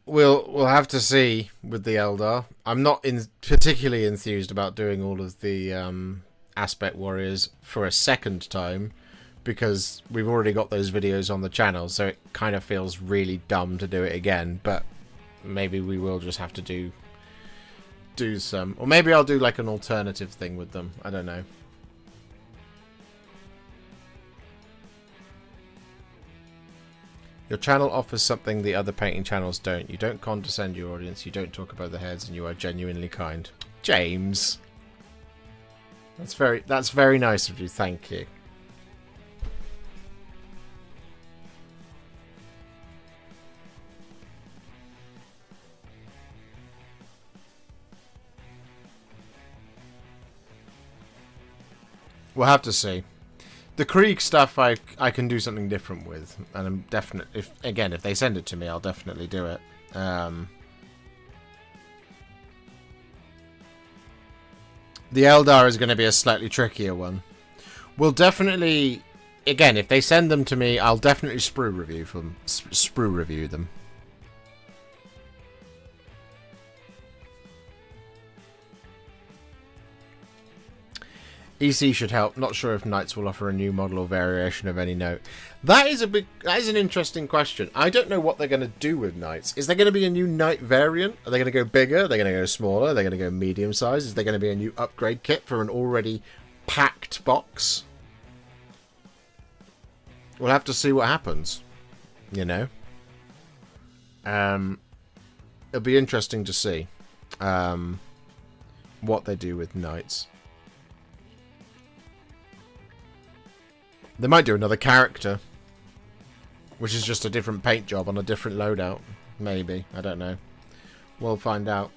We'll have to see with the Eldar. I'm not particularly enthused about doing all of the Aspect Warriors for a second time, because we've already got those videos on the channel, so it kind of feels really dumb to do it again. But maybe we will just have to do some, or maybe I'll do like an alternative thing with them. I don't know. Your channel offers something the other painting channels don't. You don't condescend your audience, you don't talk about the heads, and you are genuinely kind. James, that's very nice of you. Thank you. We'll have to see. The Krieg stuff I can do something different with, and I'm definite. If they send it to me, I'll definitely do it. The Eldar is going to be a slightly trickier one. We'll definitely, again, if they send them to me, I'll definitely sprue review them. EC should help. Not sure if Knights will offer a new model or variation of any note. That is an interesting question. I don't know what they're going to do with Knights. Is there going to be a new Knight variant? Are they going to go bigger? Are they going to go smaller? Are they going to go medium size? Is there going to be a new upgrade kit for an already packed box? We'll have to see what happens. You know? It'll be interesting to see what they do with knights. They might do another character, which is just a different paint job on a different loadout. Maybe. I don't know. We'll find out.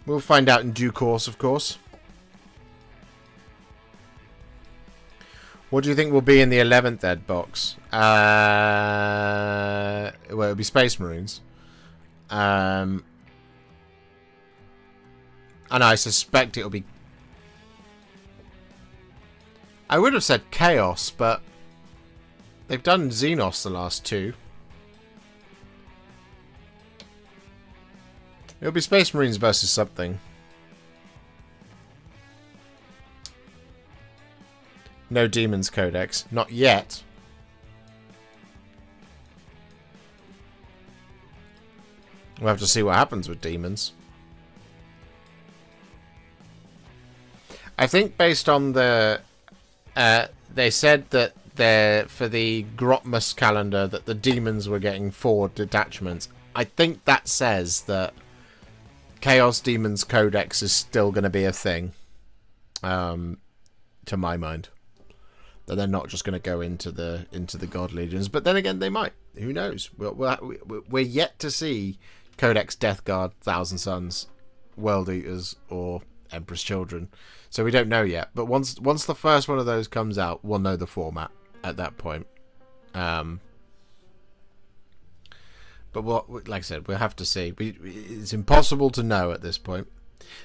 We'll find out in due course, of course. What do you think will be in the 11th Ed box? Well, it'll be Space Marines. And I suspect it'll be... I would have said Chaos, but they've done Xenos the last two. It'll be Space Marines versus something. No Demons Codex. Not yet. We'll have to see what happens with Demons. I think based on the... they said that for the Grotmus calendar that the Demons were getting 4 detachments. I think that says that Chaos Demons Codex is still going to be a thing. To my mind. That they're not just going to go into the God Legions. But then again, they might. Who knows? We're yet to see Codex Death Guard, Thousand Sons, World Eaters, or Emperor's Children. So we don't know yet. But once the first one of those comes out, we'll know the format at that point. But like I said, we'll have to see. It's impossible to know at this point.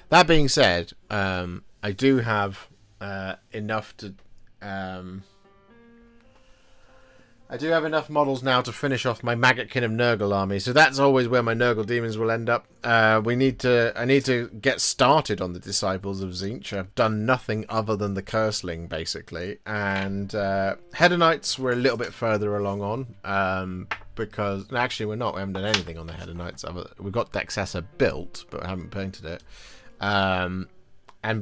That being said, I do have enough to... I do have enough models now to finish off my Maggotkin of Nurgle army, so that's always where my Nurgle demons will end up. I need to get started on the Disciples of Tzeentch. I've done nothing other than the Curseling, basically, and Hedonites we're a little bit further along on, because actually we're not. We haven't done anything on the Hedonites. We've got Dexessa built, but I haven't painted it. And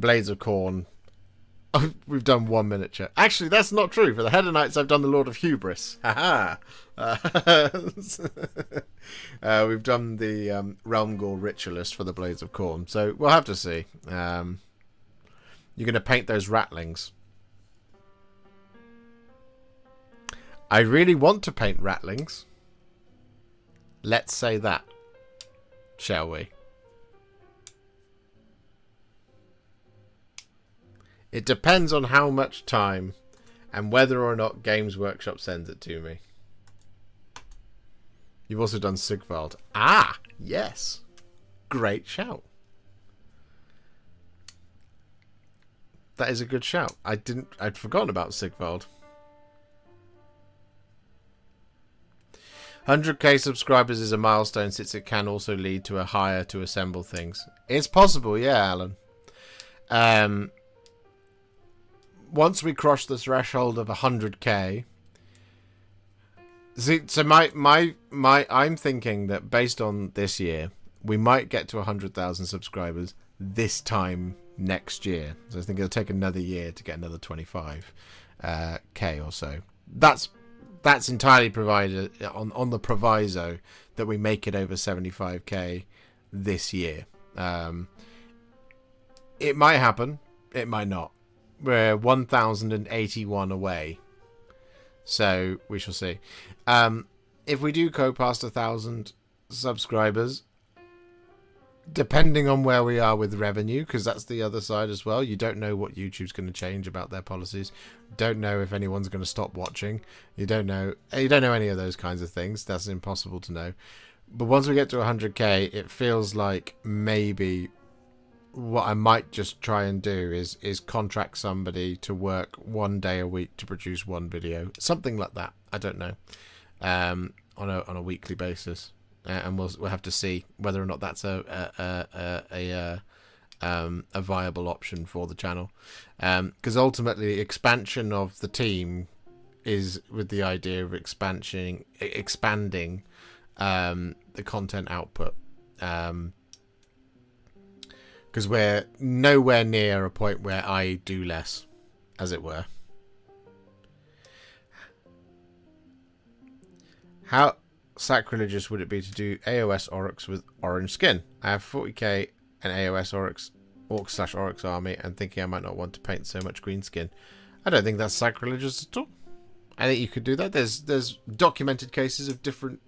Blades of Khorne. Oh, we've done 1 miniature. Actually, that's not true. For the Hedonites, I've done the Lord of Hubris. Haha. We've done the Realm Gore Ritualist for the Blades of Khorne. So we'll have to see. You're going to paint those Ratlings. I really want to paint Ratlings. Let's say that. Shall we? It depends on how much time and whether or not Games Workshop sends it to me. You've also done Sigvald. Ah, yes. Great shout. That is a good shout. I'd forgotten about Sigvald. 100k subscribers is a milestone since it can also lead to a hire to assemble things. It's possible, yeah, Alan. Once we cross the threshold of 100k, see, so I'm thinking that based on this year, we might get to 100,000 subscribers this time next year. So I think it'll take another year to get another 25k or so. That's entirely provided on the proviso that we make it over 75k this year. It might happen. It might not. We're 1,081 away, so we shall see. If we do go past 1,000 subscribers, depending on where we are with revenue, because that's the other side as well. You don't know what YouTube's going to change about their policies. Don't know if anyone's going to stop watching. You don't know any of those kinds of things. That's impossible to know. But once we get to 100k, it feels like maybe what I might just try and do is contract somebody to work 1 day a week to produce 1 video, something like that. I don't know, on a weekly basis, and we'll have to see whether or not that's a viable option for the channel, because ultimately expansion of the team is with the idea of expanding the content output. Because we're nowhere near a point where I do less, as it were. How sacrilegious would it be to do AOS Oryx with orange skin? I have 40k and AOS Oryx, Orc/Oryx army, and thinking I might not want to paint so much green skin. I don't think that's sacrilegious at all. I think you could do that. There's documented cases of different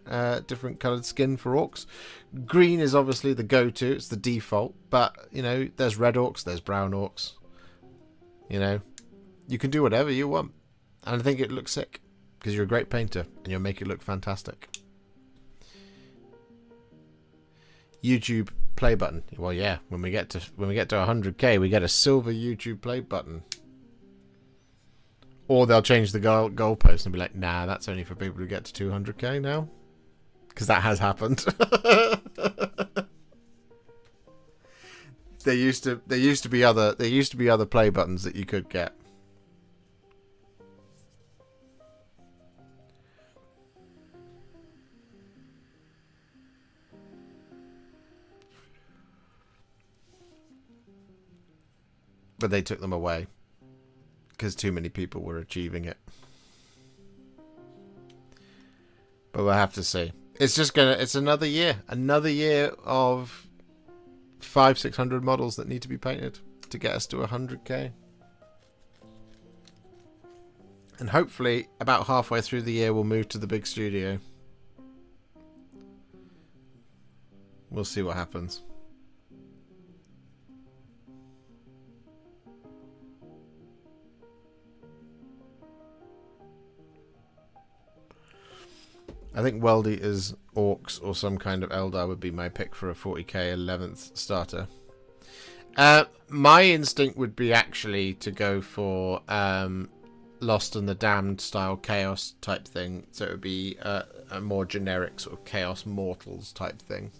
coloured skin for orcs. Green is obviously the go-to. It's the default. But, you know, there's red orcs, there's brown orcs. You know, you can do whatever you want. And I think it looks sick. Because you're a great painter. And you'll make it look fantastic. YouTube play button. Well, yeah. When we get to 100k, we get a silver YouTube play button. Or they'll change the goalpost and be like, nah, that's only for people who get to 200k now. Because that has happened. There used to be other play buttons that you could get. But they took them away. Because too many people were achieving it. But we'll have to see. It's another year. Another year of 500-600 models that need to be painted to get us to 100k. And hopefully, about halfway through the year, we'll move to the big studio. We'll see what happens. I think World Eaters, Orcs, or some kind of Eldar would be my pick for a 40k 11th starter. My instinct would be actually to go for Lost and the Damned style Chaos type thing. So it would be a more generic sort of Chaos Mortals type thing.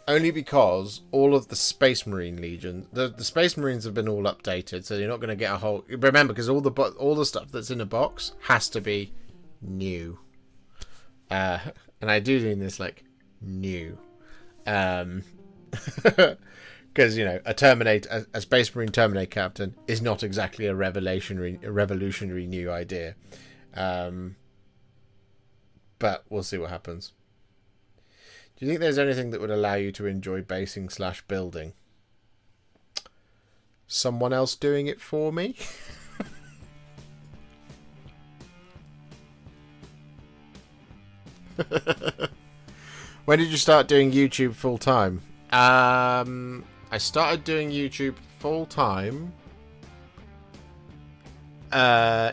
Only because all of the Space Marine Legion, the Space Marines have been all updated, so you're not going to get a whole... Remember, because all the stuff that's in a box has to be new. And I do mean this like new, because you know a Space Marine Terminator captain is not exactly a revolutionary new idea, but we'll see what happens. Do you think there's anything that would allow you to enjoy basing/building? Someone else doing it for me? When did you start doing YouTube full time? I started doing YouTube full time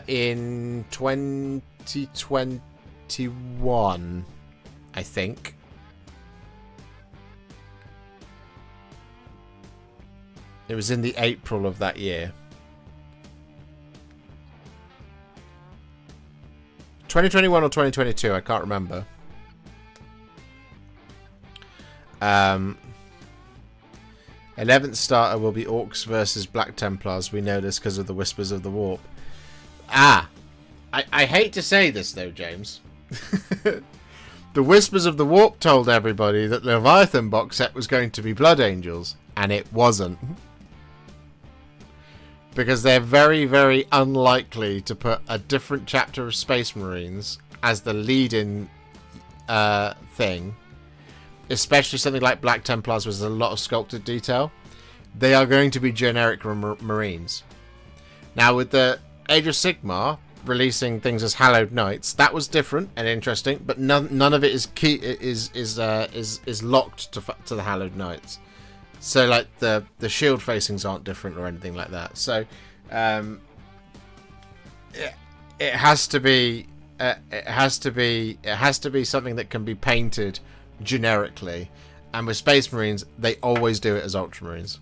in 2021, I think. It was in the April of that year. 2021 or 2022, I can't remember. 11th starter will be Orcs versus Black Templars. We know this because of the Whispers of the Warp. I hate to say this though, James. The Whispers of the Warp told everybody that the Leviathan box set was going to be Blood Angels, and it wasn't. Because they're very, very unlikely to put a different chapter of Space Marines as the lead-in thing. Especially something like Black Templars, was a lot of sculpted detail. They are going to be generic Marines. Now, with the Age of Sigmar releasing things as Hallowed Knights, that was different and interesting, but none of it is key is locked to the Hallowed Knights. So, like the shield facings aren't different or anything like that. So, it has to be something that can be painted generically, and with Space Marines they always do it as Ultramarines.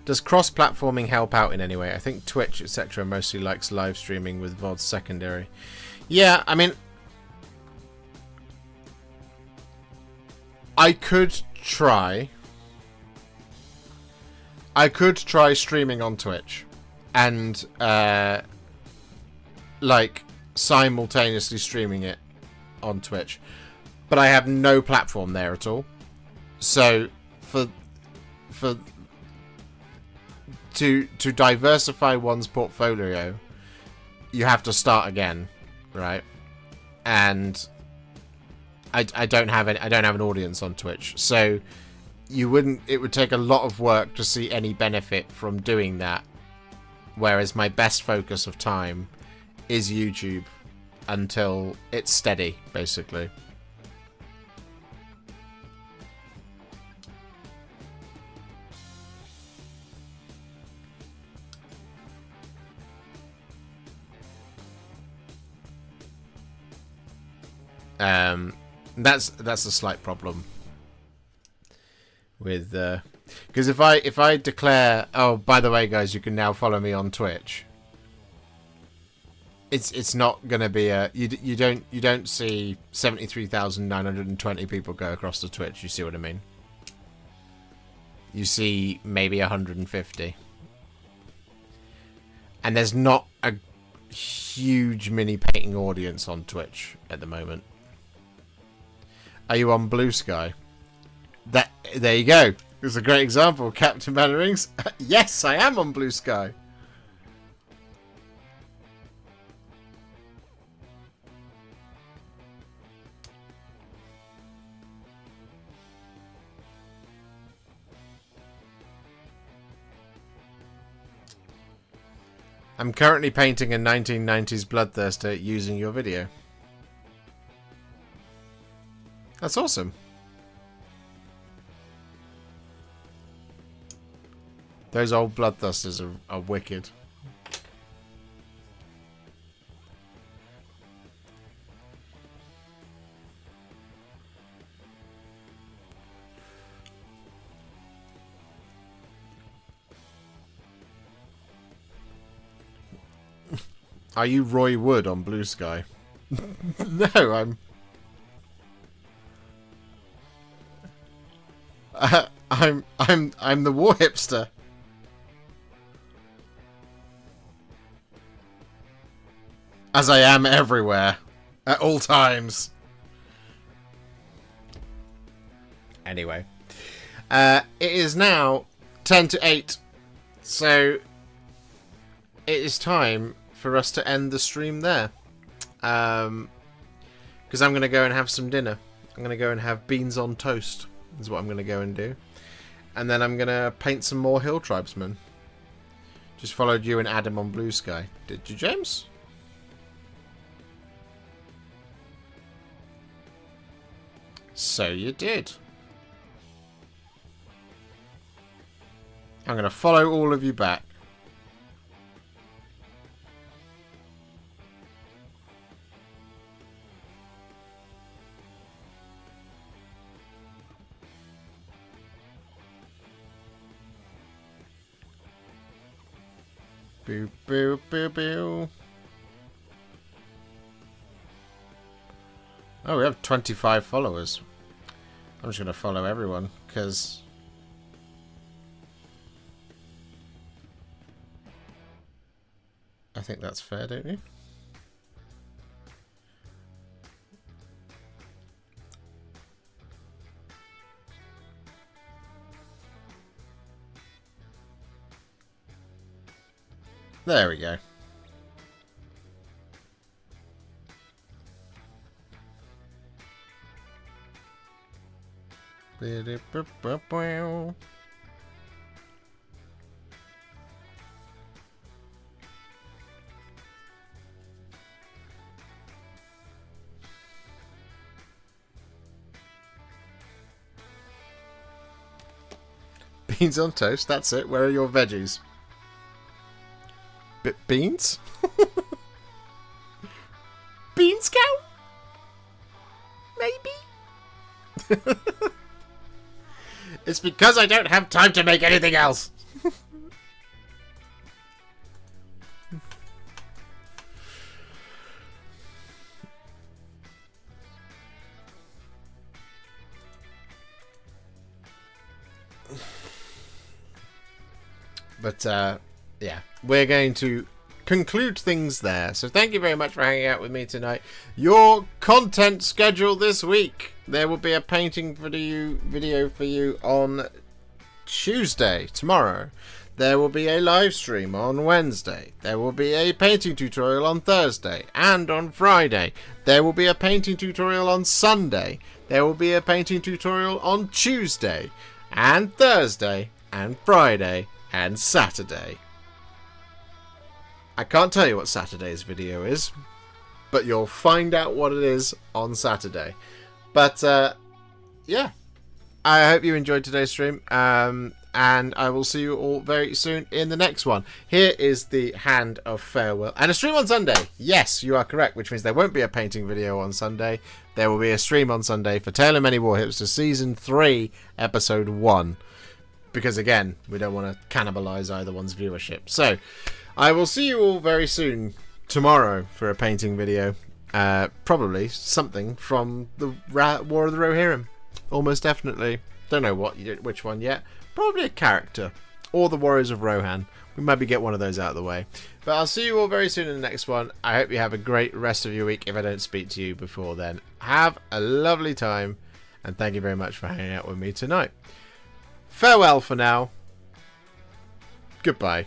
Does cross-platforming help out in any way? I think Twitch etc mostly likes live streaming with VOD secondary. Yeah, I mean, I could try streaming on Twitch and like simultaneously streaming it on Twitch, but I have no platform there at all. So to diversify one's portfolio, you have to start again, right? And I don't have an audience on Twitch, so it would take a lot of work to see any benefit from doing that. Whereas my best focus of time is YouTube until it's steady, basically. That's a slight problem with because if I declare, oh, by the way, guys, you can now follow me on Twitch, it's not gonna be you don't see 73,920 people go across to Twitch. You see what I mean? You see maybe 150, and there's not a huge mini painting audience on Twitch at the moment. Are you on Blue Sky? There you go. It's a great example. Captain Bannerings. Yes, I am on Blue Sky. I'm currently painting a 1990s Bloodthirster using your video. That's awesome. Those old Bloodthirsters are wicked. Are you Roy Wood on Blue Sky? No, I'm the Warhipster. As I am everywhere. At all times. Anyway. It is now 10 to 8. So it is time for us to end the stream there. Because I'm going to go and have some dinner. I'm going to go and have beans on toast. Is what I'm going to go and do. And then I'm going to paint some more Hill Tribesmen. Just followed you and Adam on Blue Sky. Did you, James? So you did. I'm going to follow all of you back. Boo, boo, boo, boo. Oh, we have 25 followers. I'm just going to follow everyone, because I think that's fair, don't you? There we go. Beans on toast, that's it. Where are your veggies? Beans? Beans count? Maybe? It's because I don't have time to make anything else. But, yeah, we're going to conclude things there. So thank you very much for hanging out with me tonight. Your content schedule this week. There will be a painting video for you on Tuesday, tomorrow. There will be a live stream on Wednesday. There will be a painting tutorial on Thursday and on Friday. There will be a painting tutorial on Sunday. There will be a painting tutorial on Tuesday and Thursday and Friday and Saturday. I can't tell you what Saturday's video is, but you'll find out what it is on Saturday. But yeah, I hope you enjoyed today's stream, and I will see you all very soon in the next one. Here is the Hand of Farewell, and a stream on Sunday. Yes, you are correct, which means there won't be a painting video on Sunday. There will be a stream on Sunday for Tale of Many Warhipster Season 3, Episode 1. Because again, we don't want to cannibalize either one's viewership. So, I will see you all very soon tomorrow for a painting video. Probably something from the War of the Rohirrim. Almost definitely. Don't know which one yet. Probably a character. Or the Warriors of Rohan. We maybe get one of those out of the way. But I'll see you all very soon in the next one. I hope you have a great rest of your week if I don't speak to you before then. Have a lovely time. And thank you very much for hanging out with me tonight. Farewell for now. Goodbye.